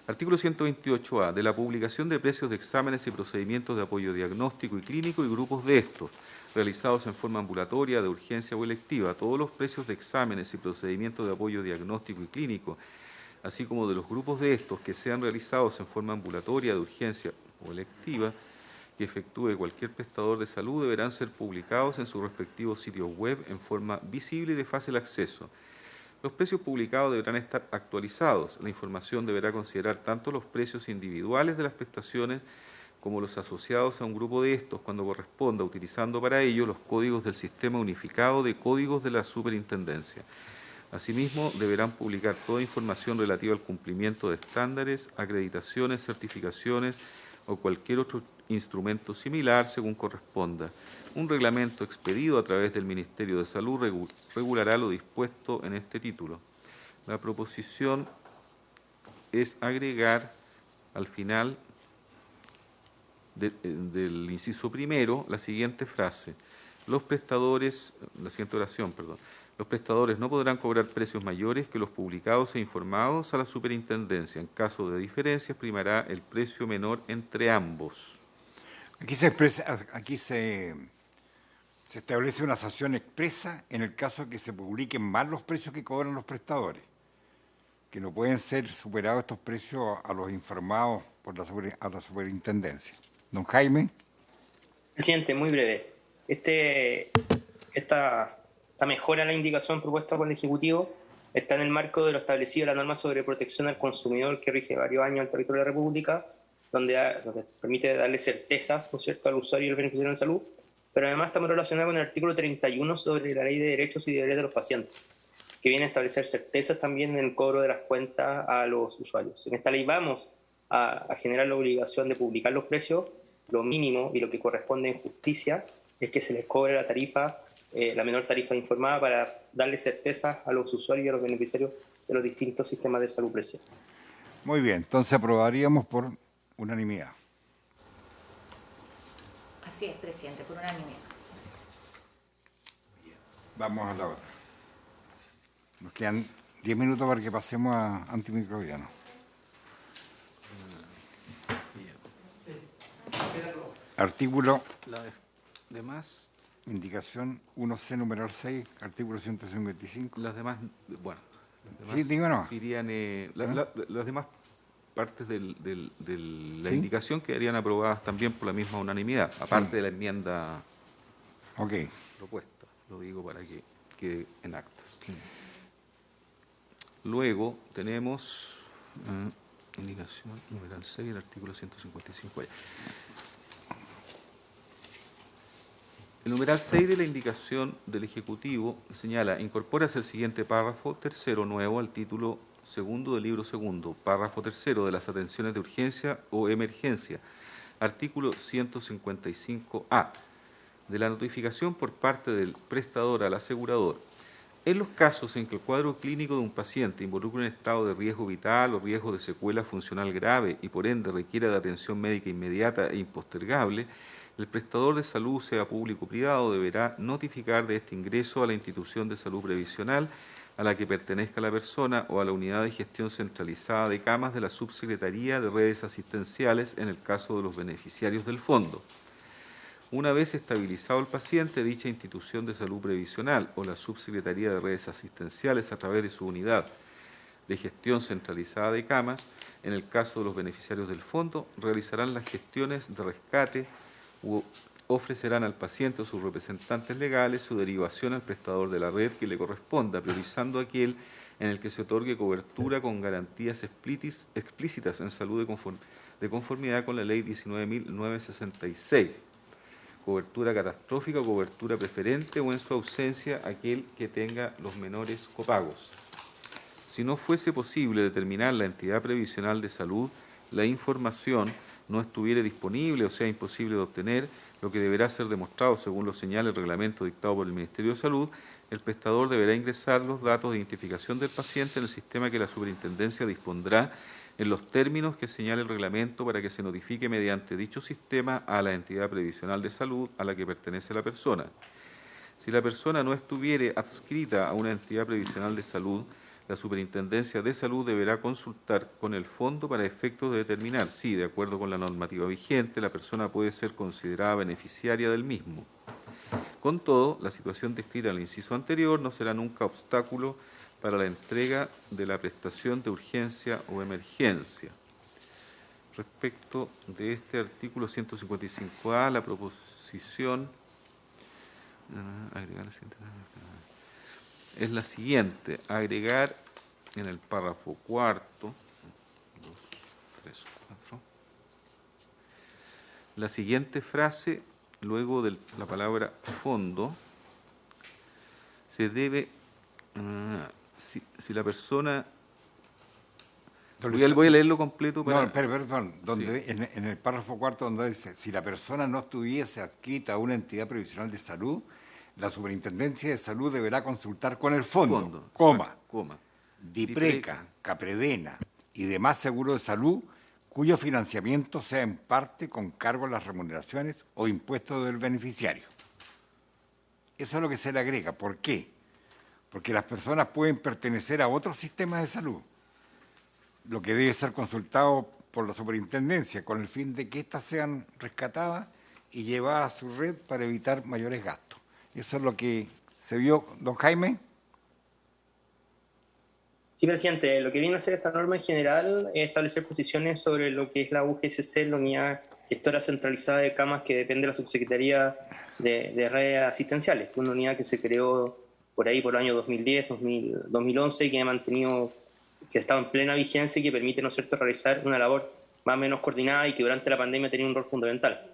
Artículo 128A. De la publicación de precios de exámenes y procedimientos de apoyo diagnóstico y clínico y grupos de estos, realizados en forma ambulatoria, de urgencia o electiva, todos los precios de exámenes y procedimientos de apoyo diagnóstico y clínico, así como de los grupos de estos que sean realizados en forma ambulatoria, de urgencia o electiva, que efectúe cualquier prestador de salud, deberán ser publicados en sus respectivos sitios web en forma visible y de fácil acceso. Los precios publicados deberán estar actualizados. La información deberá considerar tanto los precios individuales de las prestaciones como los asociados a un grupo de estos, cuando corresponda, utilizando para ello los códigos del Sistema Unificado de Códigos de la Superintendencia. Asimismo, deberán publicar toda información relativa al cumplimiento de estándares, acreditaciones, certificaciones o cualquier otro instrumento similar según corresponda. Un reglamento expedido a través del Ministerio de Salud regulará lo dispuesto en este título. La proposición es agregar al final del inciso primero la siguiente frase. La siguiente oración, perdón. Los prestadores no podrán cobrar precios mayores que los publicados e informados a la superintendencia. En caso de diferencias, primará el precio menor entre ambos. Aquí se establece una sanción expresa en el caso de que se publiquen mal los precios que cobran los prestadores, que no pueden ser superados estos precios a los informados por a la superintendencia. Don Jaime. Presidente, muy breve. Esta mejora a la indicación propuesta por el Ejecutivo está en el marco de lo establecido en la norma sobre protección al consumidor que rige varios años el territorio de la República, donde permite darle certezas, ¿no es cierto?, al usuario y al beneficiario de salud, pero además estamos relacionados con el artículo 31 sobre la Ley de Derechos y Deberes de los Pacientes, que viene a establecer certezas también en el cobro de las cuentas a los usuarios. En esta ley vamos a generar la obligación de publicar los precios. Lo mínimo y lo que corresponde en justicia es que se les cobre la tarifa, la menor tarifa informada, para darle certeza a los usuarios y a los beneficiarios de los distintos sistemas de salud presentes. Muy bien, entonces aprobaríamos por unanimidad. Así es, presidente, por unanimidad. Vamos a la otra. Nos quedan 10 minutos para que pasemos a antimicrobiano. Artículo. Demás. Indicación 1C, numeral 6, artículo 155. Las demás, bueno. Sí, díganos. Las demás partes de la ¿Sí? indicación quedarían aprobadas también por la misma unanimidad, aparte de la enmienda propuesta. Lo digo para que quede en actas. Sí. Luego tenemos indicación numeral 6 del artículo 155. El numeral 6 de la indicación del Ejecutivo señala: incorpórase el siguiente párrafo tercero nuevo al título segundo del libro segundo, párrafo tercero, de las atenciones de urgencia o emergencia, Artículo 155A. De la notificación por parte del prestador al asegurador. En los casos en que el cuadro clínico de un paciente involucre un estado de riesgo vital o riesgo de secuela funcional grave y por ende requiera de atención médica inmediata e impostergable, el prestador de salud, sea público o privado, deberá notificar de este ingreso a la institución de salud previsional a la que pertenezca la persona o a la unidad de gestión centralizada de camas de la Subsecretaría de Redes Asistenciales en el caso de los beneficiarios del fondo. Una vez estabilizado el paciente, dicha institución de salud previsional o la Subsecretaría de Redes Asistenciales a través de su unidad de gestión centralizada de camas, en el caso de los beneficiarios del fondo, realizarán las gestiones de rescate u ofrecerán al paciente o sus representantes legales su derivación al prestador de la red que le corresponda, priorizando aquel en el que se otorgue cobertura con garantías explícitas en salud de conformidad con la Ley 19.966. Cobertura catastrófica o cobertura preferente o en su ausencia aquel que tenga los menores copagos. Si no fuese posible determinar la entidad previsional de salud, la información no estuviere disponible o sea imposible de obtener, lo que deberá ser demostrado según lo señala el reglamento dictado por el Ministerio de Salud, el prestador deberá ingresar los datos de identificación del paciente en el sistema que la superintendencia dispondrá en los términos que señala el reglamento para que se notifique mediante dicho sistema a la entidad previsional de salud a la que pertenece la persona. Si la persona no estuviere adscrita a una entidad previsional de salud, la Superintendencia de Salud deberá consultar con el fondo para efectos de determinar si, de acuerdo con la normativa vigente, la persona puede ser considerada beneficiaria del mismo. Con todo, la situación descrita en el inciso anterior no será nunca obstáculo para la entrega de la prestación de urgencia o emergencia. Respecto de este artículo 155A, la proposición es la siguiente: agregar en el párrafo cuarto, 2, 3, 4, la siguiente frase, luego de la palabra fondo, se debe, si la persona, voy a leerlo completo para... No, perdón, donde, sí. En el párrafo cuarto donde dice, si la persona no estuviese adscrita a una entidad previsional de salud, la Superintendencia de Salud deberá consultar con el fondo, coma, DIPRECA, CAPREDENA y demás seguros de salud cuyo financiamiento sea en parte con cargo a las remuneraciones o impuestos del beneficiario. Eso es lo que se le agrega. ¿Por qué? Porque las personas pueden pertenecer a otros sistemas de salud, lo que debe ser consultado por la superintendencia con el fin de que éstas sean rescatadas y llevadas a su red para evitar mayores gastos. Eso es lo que se vio, don Jaime. Sí, presidente. Lo que viene a hacer esta norma en general es establecer posiciones sobre lo que es la UGSC, la Unidad Gestora Centralizada de Camas, que depende de la Subsecretaría de Redes Asistenciales, una unidad que se creó por ahí por el año 2010, 2011 y que ha mantenido, que ha estado en plena vigencia y que permite, ¿no es cierto?, realizar una labor más o menos coordinada y que durante la pandemia ha tenido un rol fundamental.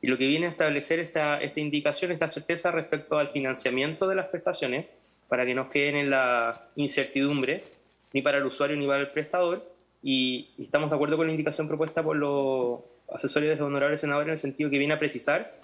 Y lo que viene a establecer esta indicación, esta certeza respecto al financiamiento de las prestaciones, para que no queden en la incertidumbre, ni para el usuario ni para el prestador, y estamos de acuerdo con la indicación propuesta por los asesores de los honorables senadores en el sentido que viene a precisar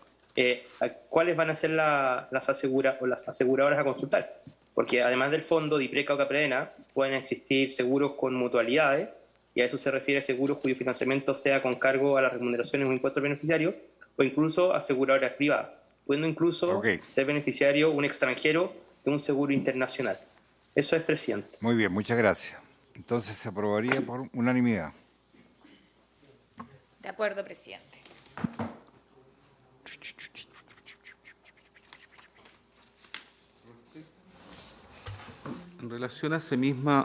cuáles van a ser las aseguradoras a consultar. Porque además del fondo, DIPRECA o CAPREDENA, pueden existir seguros con mutualidades, y a eso se refiere seguros cuyo financiamiento sea con cargo a las remuneraciones o impuestos beneficiarios, o incluso aseguradoras privadas, pudiendo incluso ser beneficiario un extranjero de un seguro internacional. Eso es, presidente. Muy bien, muchas gracias. Entonces se aprobaría por unanimidad. De acuerdo, presidente. En relación a ese mismo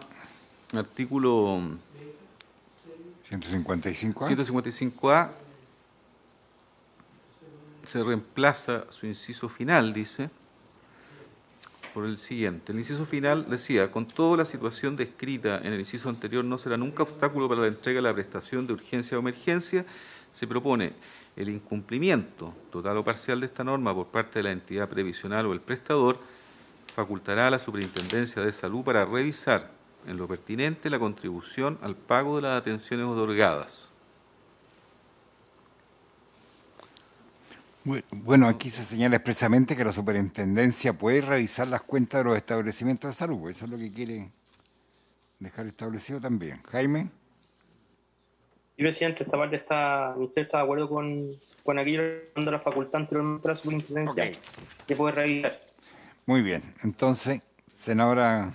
artículo 155A, se reemplaza su inciso final, dice, por el siguiente. El inciso final decía, con toda la situación descrita en el inciso anterior no será nunca obstáculo para la entrega de la prestación de urgencia o emergencia, se propone el incumplimiento total o parcial de esta norma por parte de la entidad previsional o el prestador, facultará a la Superintendencia de Salud para revisar en lo pertinente la contribución al pago de las atenciones otorgadas. Bueno, aquí se señala expresamente que la superintendencia puede revisar las cuentas de los establecimientos de salud, pues eso es lo que quiere dejar establecido también. Jaime. Sí, presidente, esta parte está, el Ministerio está de acuerdo con aquello dando la facultad anteriormente a la superintendencia Ok. de poder revisar. Muy bien. Entonces, senadora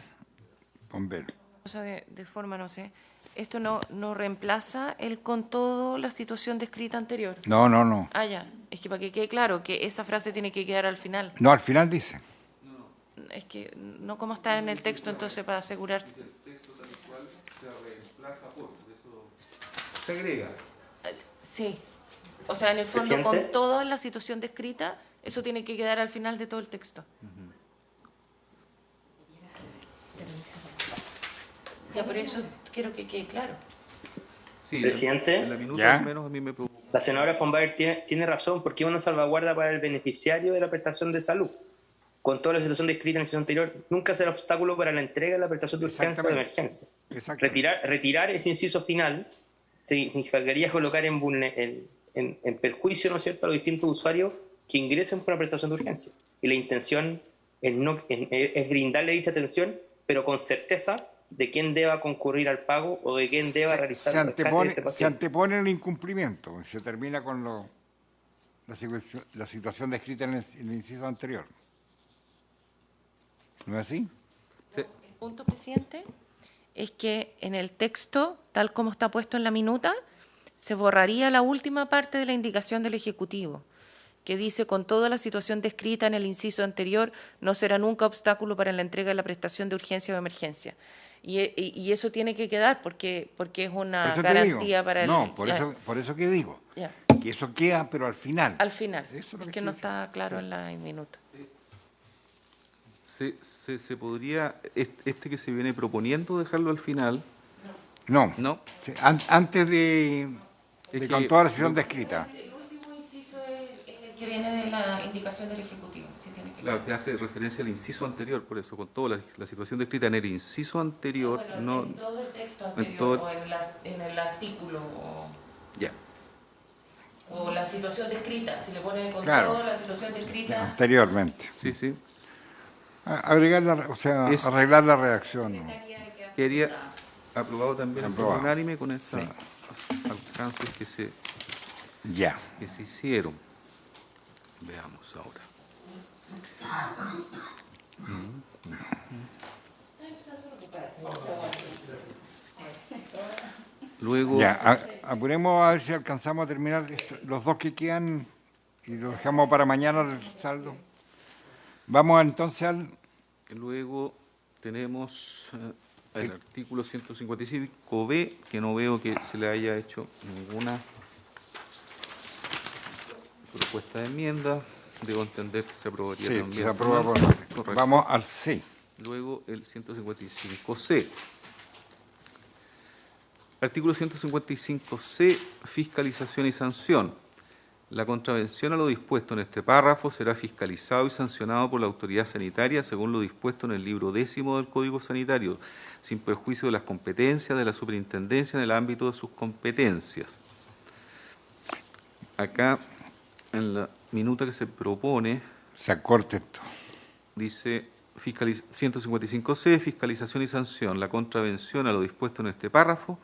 Bombero. Cosa de forma, no sé. ¿Esto no reemplaza el con todo la situación descrita anterior? No, no, no. Ah, ya. Es que para que quede claro que esa frase tiene que quedar al final. No, al final dice. Es que no como está en el texto, entonces para asegurar. El texto tal cual se reemplaza por eso se agrega. Sí. O sea, en el fondo, Presidente. con toda la situación descrita, eso tiene que quedar al final de todo el texto. Ya, por eso quiero que quede claro. Sí, Presidente. en la minuta ¿Ya? al menos a mí me preocupa. La senadora von Baer tiene razón, porque es una salvaguarda para el beneficiario de la prestación de salud. Con toda la situación descrita en el sitio anterior, nunca será obstáculo para la entrega de la prestación de urgencia o de Exactamente. emergencia. Exactamente. Retirar ese inciso final significaría colocar en perjuicio, ¿no es cierto?, a los distintos usuarios que ingresen por una prestación de urgencia. Y la intención es brindarle dicha atención, pero con certeza de quién deba concurrir al pago o de quién deba realizar se el rescate de antepone, ese se paciente. antepone el incumplimiento, se termina con la situación descrita en el inciso anterior. ¿No es así? El punto, presidente, es que en el texto, tal como está puesto en la minuta, se borraría la última parte de la indicación del Ejecutivo, que dice, con toda la situación descrita en el inciso anterior, no será nunca obstáculo para la entrega de la prestación de urgencia o emergencia. Y eso tiene que quedar porque es Por una eso te garantía digo. para el... No, por ya, eso que digo. ya. Que eso queda, pero al final. Al final. Eso es lo Es que que estoy no diciendo. está claro en la minuta. Se podría, este que se viene proponiendo, dejarlo al final, No. ¿no? Sí, antes de Es con que- toda la situación descrita. El último inciso es el que viene de la indicación del Ejecutivo. Sí, tiene que... Claro, que hace referencia al inciso anterior, por eso, con toda la situación descrita en el inciso anterior, Bueno, no... en todo el texto en anterior todo- o en el artículo Ya, o la situación descrita, si le ponen con Claro. toda la situación descrita. Anteriormente. sí. Agregar o sea, Es- arreglar la redacción. ¿no? Quería aprobado también Aprobado. por unánime con esos Sí. alcances que se Ya. hicieron. Veamos ahora. Luego, Ya, apuremos a ver si alcanzamos a terminar los dos que quedan y lo dejamos para mañana el saldo. Vamos entonces al... luego tenemos el artículo 155b, que no veo que se le haya hecho ninguna propuesta de enmienda. Debo entender que se aprobaría Sí, también. se aprueba por... Correcto. Vamos al C. Luego el 155C. Artículo 155C, fiscalización y sanción. La contravención a lo dispuesto en este párrafo será fiscalizado y sancionado por la autoridad sanitaria según lo dispuesto en el libro 10º del Código Sanitario, sin perjuicio de las competencias de la superintendencia en el ámbito de sus competencias. Acá, en la minuta que se propone, Se acorta esto. dice 155C, fiscalización y sanción. La contravención a lo dispuesto en este párrafo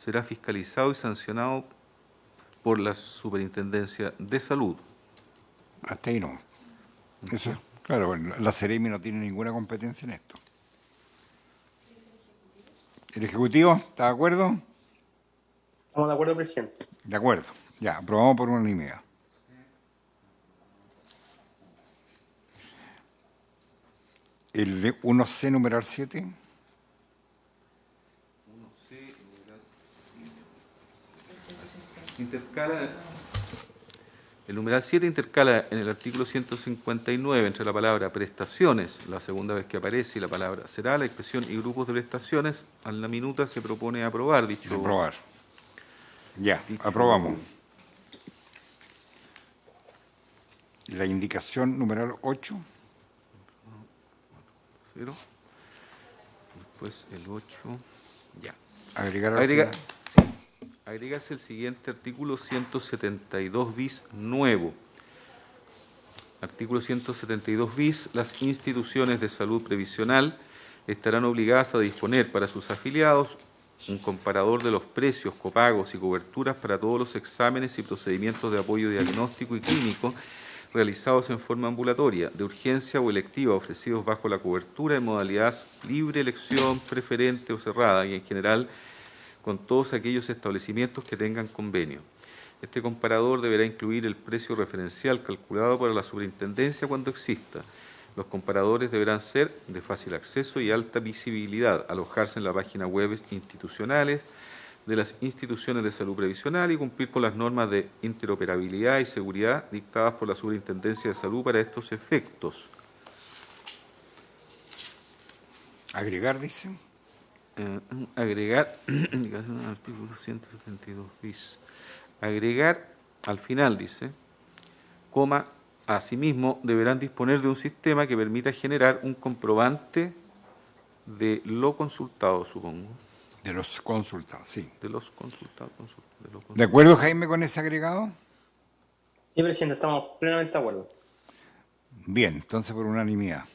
será fiscalizado y sancionado por la Superintendencia de Salud. Hasta ahí no. Eso, claro, bueno, la Seremi no tiene ninguna competencia en esto. ¿El Ejecutivo está de acuerdo? ¿Estamos de acuerdo, presidente? De acuerdo. Ya, aprobamos por unanimidad. El 1C numeral 7. El numeral 7 intercala en el artículo 159 entre la palabra prestaciones, la segunda vez que aparece, y la palabra será, la expresión y grupos de prestaciones. A la minuta se propone aprobar dicho. Aprobar. Ya, dicho- aprobamos. La indicación numeral 8. 0. Después el 8. Ya. Agregar al Agrega- final. Agrégase el siguiente artículo 172 bis nuevo. Artículo 172 bis. Las instituciones de salud previsional estarán obligadas a disponer para sus afiliados un comparador de los precios, copagos y coberturas para todos los exámenes y procedimientos de apoyo diagnóstico y clínico realizados en forma ambulatoria, de urgencia o electiva, ofrecidos bajo la cobertura en modalidad libre elección, preferente o cerrada, y en general con todos aquellos establecimientos que tengan convenio. Este comparador deberá incluir el precio referencial calculado para la superintendencia cuando exista. Los comparadores deberán ser de fácil acceso y alta visibilidad, alojarse en la página web institucionales de las instituciones de salud previsional y cumplir con las normas de interoperabilidad y seguridad dictadas por la Superintendencia de Salud para estos efectos. Agregar, dice. Agregar, artículo 172 bis. Agregar, al final dice, coma, asimismo deberán disponer de un sistema que permita generar un comprobante de lo consultado, supongo. De los consultados, sí. De los consultados. ¿De acuerdo, Jaime, con ese agregado? Sí, presidente, estamos plenamente de acuerdo. Bien, entonces por unanimidad.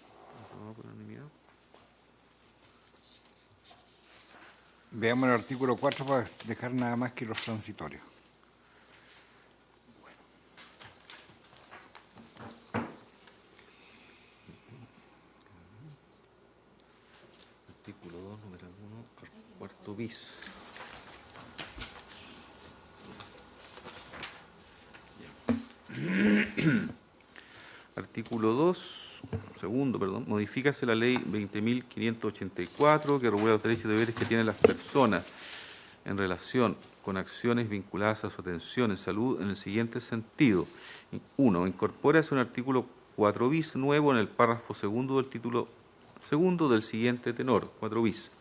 Veamos el artículo 4 para dejar nada más que los transitorios. Artículo 2, número 1, cuarto bis. Artículo 2, segundo, perdón, modifícase la ley 20.584 que regula los derechos y deberes que tienen las personas en relación con acciones vinculadas a su atención en salud en el siguiente sentido. 1. Incorpórase un artículo 4 bis nuevo en el párrafo segundo del título segundo del siguiente tenor, 4 bis.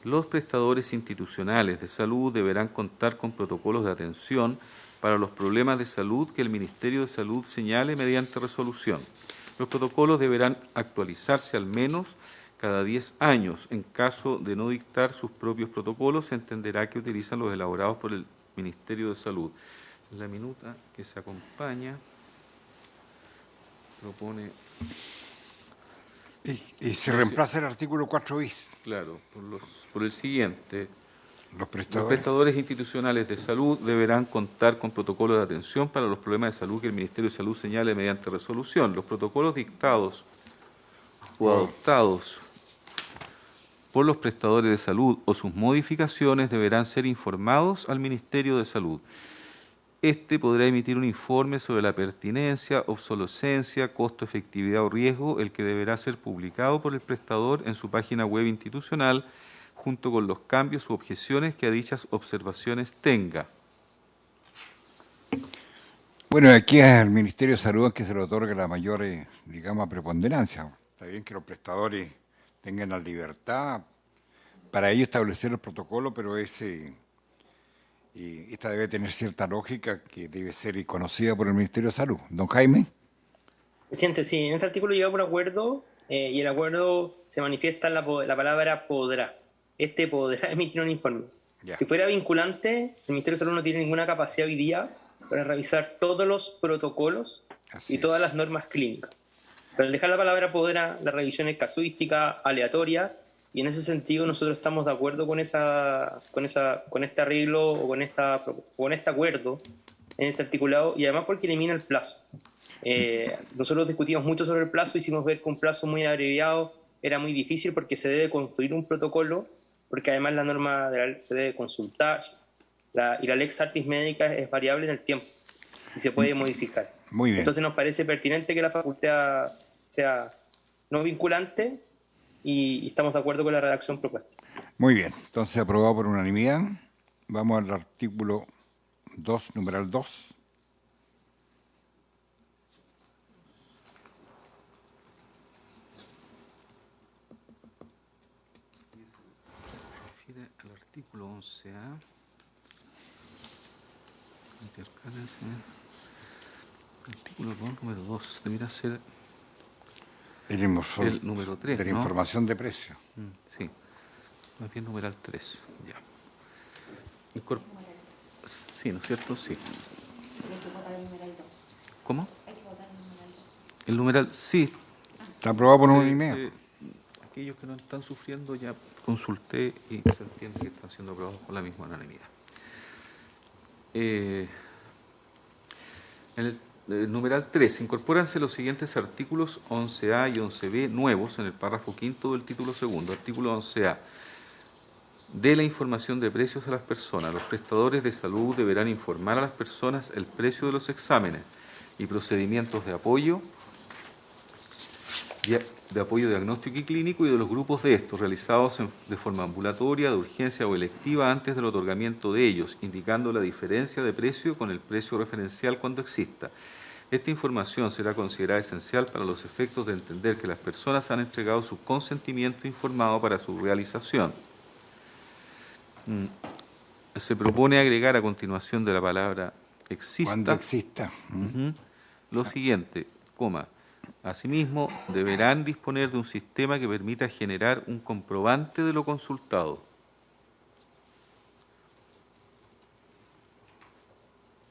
Los prestadores institucionales de salud deberán contar con protocolos de atención para los problemas de salud que el Ministerio de Salud señale mediante resolución. Los protocolos deberán actualizarse al menos cada 10 años. En caso de no dictar sus propios protocolos, se entenderá que utilizan los elaborados por el Ministerio de Salud. La minuta que se acompaña propone... Y se reemplaza el artículo 4 bis. Claro, por el siguiente. Los Los prestadores institucionales de salud deberán contar con protocolos de atención para los problemas de salud que el Ministerio de Salud señale mediante resolución. Los protocolos dictados o adoptados por los prestadores de salud o sus modificaciones deberán ser informados al Ministerio de Salud. Este podrá emitir un informe sobre la pertinencia, obsolescencia, costo, efectividad o riesgo, el que deberá ser publicado por el prestador en su página web institucional, junto con los cambios u objeciones que a dichas observaciones tenga. Bueno, aquí es al Ministerio de Salud que se le otorga la mayor, digamos, preponderancia. Está bien que los prestadores tengan la libertad para ello establecer el protocolo, pero esta debe tener cierta lógica que debe ser conocida por el Ministerio de Salud. Don Jaime. Presidente, sí, en este artículo llegamos a un acuerdo y el acuerdo se manifiesta en la palabra podrá. Este podrá emitir un informe. Ya. Si fuera vinculante, el Ministerio de Salud no tiene ninguna capacidad hoy día para revisar todos los protocolos y todas las normas clínicas. Pero al dejar la palabra podrá, la revisión es casuística, aleatoria, y en ese sentido nosotros estamos de acuerdo con este arreglo o con este acuerdo en este articulado, y además porque elimina el plazo. Nosotros discutimos mucho sobre el plazo, hicimos ver que un plazo muy abreviado era muy difícil porque se debe construir un protocolo, porque además la norma se debe consultar y la lex artis médica es variable en el tiempo y se puede modificar. Muy bien. Entonces nos parece pertinente que la facultad sea no vinculante y estamos de acuerdo con la redacción propuesta. Muy bien, entonces aprobado por unanimidad. Vamos al artículo 2, numeral 2. Al artículo 11A, artículo 2, número 2, debería ser el número 3, de la ¿no? información de precio. Sí, más bien numeral 3, ya. Sí, ¿no es cierto? Sí. Hay que votar el numeral 2. ¿Cómo? Hay que votar el numeral El numeral, sí. Está aprobado por Sí, unanimidad. sí. Aquellos que no están sufriendo ya consulté y se entiende que están siendo aprobados por la misma unanimidad. En el numeral 3, incorpóranse los siguientes artículos 11A y 11B nuevos en el párrafo quinto del título segundo. Artículo 11A. De la información de precios a las personas. Los prestadores de salud deberán informar a las personas el precio de los exámenes y procedimientos de apoyo diagnóstico y clínico y de los grupos de estos realizados de forma ambulatoria, de urgencia o electiva antes del otorgamiento de ellos, indicando la diferencia de precio con el precio referencial cuando exista. Esta información será considerada esencial para los efectos de entender que las personas han entregado su consentimiento informado para su realización. Se propone agregar a continuación de la palabra exista. Cuando exista. Lo siguiente, coma. Asimismo, deberán disponer de un sistema que permita generar un comprobante de lo consultado.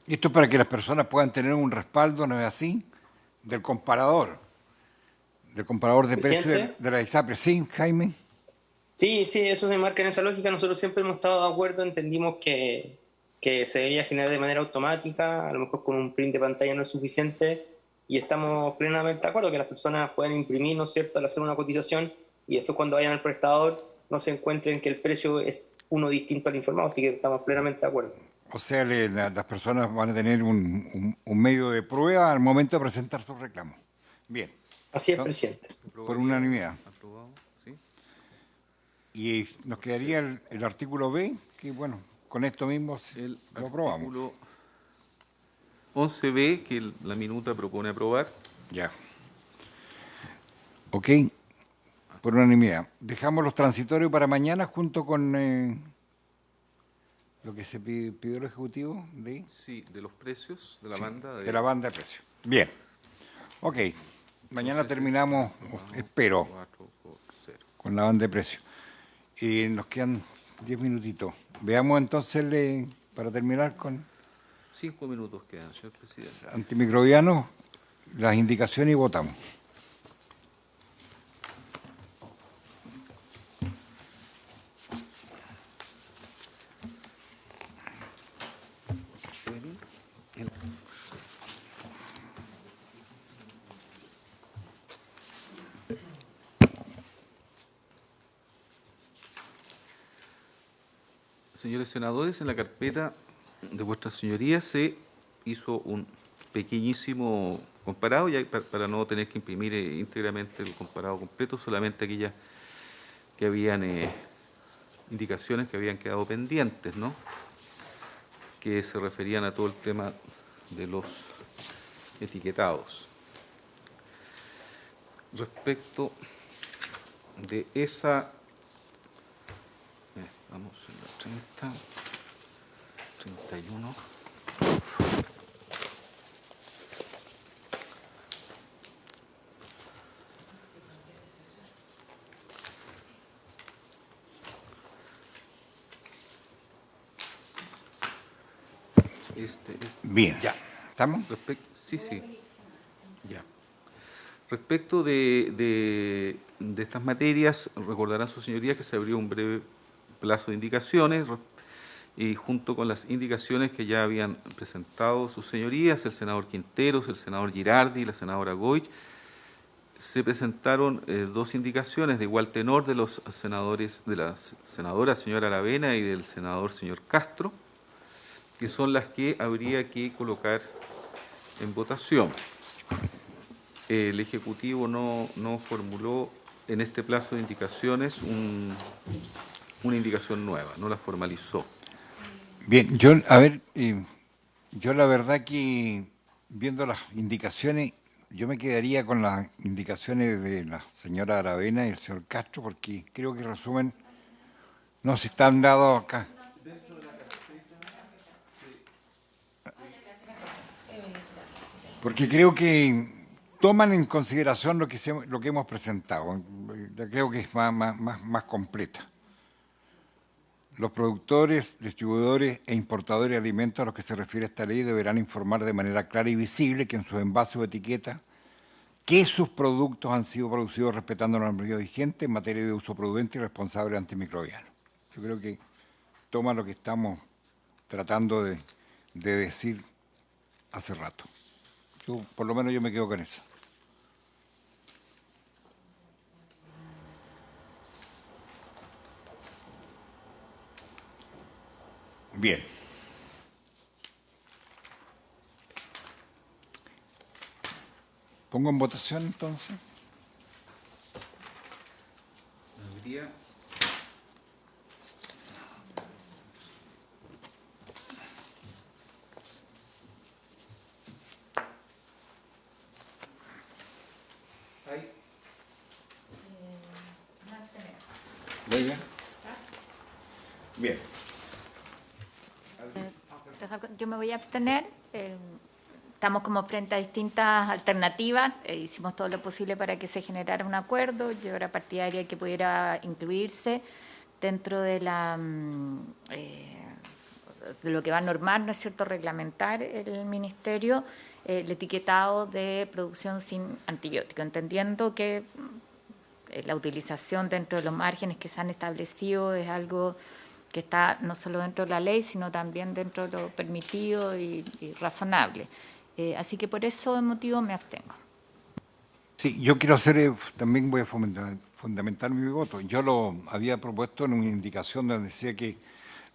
Esto es para que las personas puedan tener un respaldo, ¿no es así? Del comparador de precios de la ISAPRE. ¿Sí, Jaime? Sí, eso se marca en esa lógica. Nosotros siempre hemos estado de acuerdo, entendimos que se debería generar de manera automática, a lo mejor con un print de pantalla no es suficiente, y estamos plenamente de acuerdo que las personas pueden imprimir, ¿no es cierto?, al hacer una cotización, y después cuando vayan al prestador no se encuentren que el precio es uno distinto al informado, así que estamos plenamente de acuerdo. O sea, las personas van a tener un medio de prueba al momento de presentar sus reclamos. Bien. Así es, Entonces, presidente. Por unanimidad. Aprobado, ¿sí? Y nos quedaría el artículo B, que bueno, con esto mismo lo aprobamos. El artículo 11B, que la minuta propone aprobar. Ya. Ok, por unanimidad. Dejamos los transitorios para mañana junto con lo que se pidió el Ejecutivo de... Sí, de los precios, de la Sí, banda. de la banda de precios. Bien. Ok. Mañana terminamos, espero, 4 por 0. con la banda de precios. Nos quedan 10 minutitos. Veamos entonces, para terminar con 5 minutos quedan, señor presidente. antimicrobianos, las indicaciones y votamos. Señores senadores, en la carpeta de vuestras señorías se hizo un pequeñísimo comparado, ya para no tener que imprimir íntegramente el comparado completo, solamente aquellas que habían indicaciones que habían quedado pendientes, ¿no?, que se referían a todo el tema de los etiquetados. Respecto de esa... vamos en la 30, 31... Bien. Ya. ¿Estamos? Sí. Ya. Respecto de estas materias, recordarán sus señorías que se abrió un breve plazo de indicaciones y junto con las indicaciones que ya habían presentado sus señorías, el senador Quinteros, el senador Girardi y la senadora Goich, se presentaron 2 indicaciones de igual tenor de los senadores, de la senadora señora Aravena y del senador señor Castro, que son las que habría que colocar en votación. El Ejecutivo no formuló en este plazo de indicaciones una indicación nueva, no la formalizó. Bien, yo la verdad que viendo las indicaciones, yo me quedaría con las indicaciones de la señora Aravena y el señor Castro, porque creo que resumen no se están dados acá. Porque creo que toman en consideración lo que hemos presentado. Creo que es más completa. Los productores, distribuidores e importadores de alimentos a los que se refiere esta ley deberán informar de manera clara y visible que en sus envases o etiquetas que sus productos han sido producidos respetando la normativa vigente en materia de uso prudente y responsable antimicrobiano. Yo creo que toma lo que estamos tratando de decir hace rato. Por lo menos yo me quedo con eso. Bien. ¿Pongo en votación entonces? Habría Muy bien. Bien. Yo me voy a abstener. Estamos como frente a distintas alternativas. Hicimos todo lo posible para que se generara un acuerdo. Yo era partidaria de que pudiera incluirse dentro de de lo que va a normar, ¿no es cierto?, reglamentar el Ministerio, el etiquetado de producción sin antibiótico, entendiendo que la utilización dentro de los márgenes que se han establecido es algo que está no solo dentro de la ley, sino también dentro de lo permitido y razonable. Así que por ese motivo me abstengo. Sí, yo quiero hacer, también voy a fundamentar mi voto. Yo lo había propuesto en una indicación donde decía que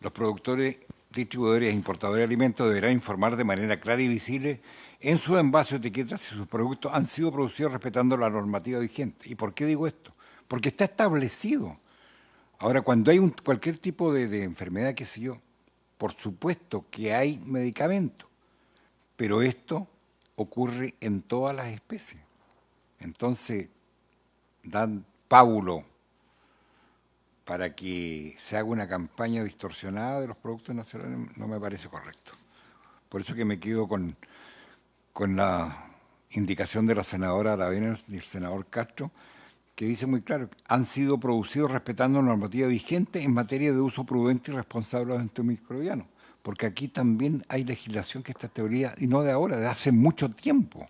los productores, distribuidores e importadores de alimentos deberán informar de manera clara y visible en sus envases o etiquetas si sus productos han sido producidos respetando la normativa vigente. ¿Y por qué digo esto? Porque está establecido. Ahora, cuando hay cualquier tipo de enfermedad, qué sé yo, por supuesto que hay medicamentos, pero esto ocurre en todas las especies. Entonces, dan pábulo para que se haga una campaña distorsionada de los productos nacionales, no me parece correcto. Por eso que me quedo con la indicación de la senadora Aravena y el senador Castro, que dice muy claro, han sido producidos respetando la normativa vigente en materia de uso prudente y responsable de los antimicrobianos, porque aquí también hay legislación que está establecida, y no de ahora, de hace mucho tiempo,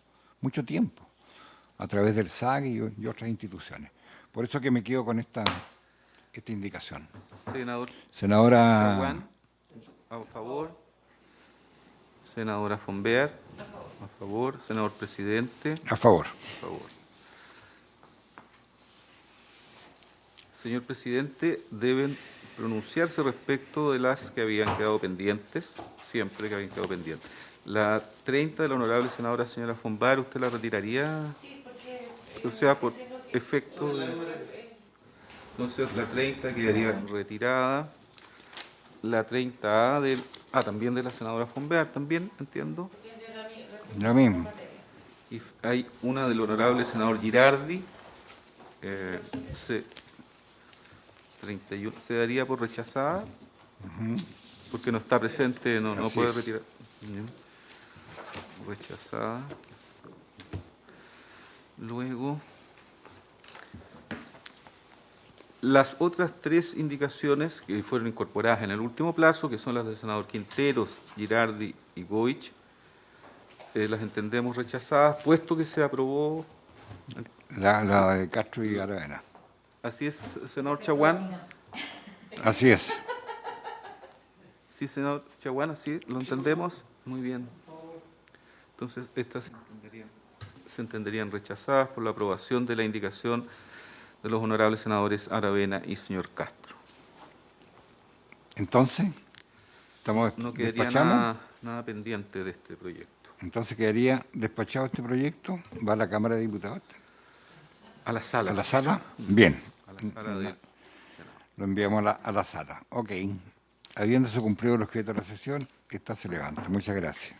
a través del SAG y otras instituciones. Por eso que me quedo con esta indicación. Senadora Chaguán, a favor. Senadora Fonbear, a favor. Senador presidente. A favor. A favor. Señor presidente, deben pronunciarse respecto de las que habían quedado pendientes, siempre que habían quedado pendientes. La 30 de la honorable senadora señora Fonbear, ¿usted la retiraría? Sí, porque... O sea, por efecto de... Entonces, la 30 quedaría retirada. La 30A también de la senadora Fonbear, también, entiendo. Lo mismo. Y hay una del honorable senador Girardi. 31 se daría por rechazada, porque no está presente, no puede retirar. Bien. Rechazada. Luego, las otras tres indicaciones que fueron incorporadas en el último plazo, que son las del senador Quinteros, Girardi y Goich, las entendemos rechazadas, puesto que se aprobó... La de Castro y Aravena. Así es, senador Chaguán. Así es. Sí, senador Chaguán, así lo entendemos. Muy bien. Entonces, estas se entenderían rechazadas por la aprobación de la indicación de los honorables senadores Aravena y señor Castro. Entonces, no quedaría nada pendiente de este proyecto. Entonces quedaría despachado este proyecto, va a la Cámara de Diputados. A la sala. ¿A la sala? Bien. A la sala del Senado. Lo enviamos a la sala. Ok. Habiéndose cumplido los objetos de la sesión, esta se levanta. Muchas gracias.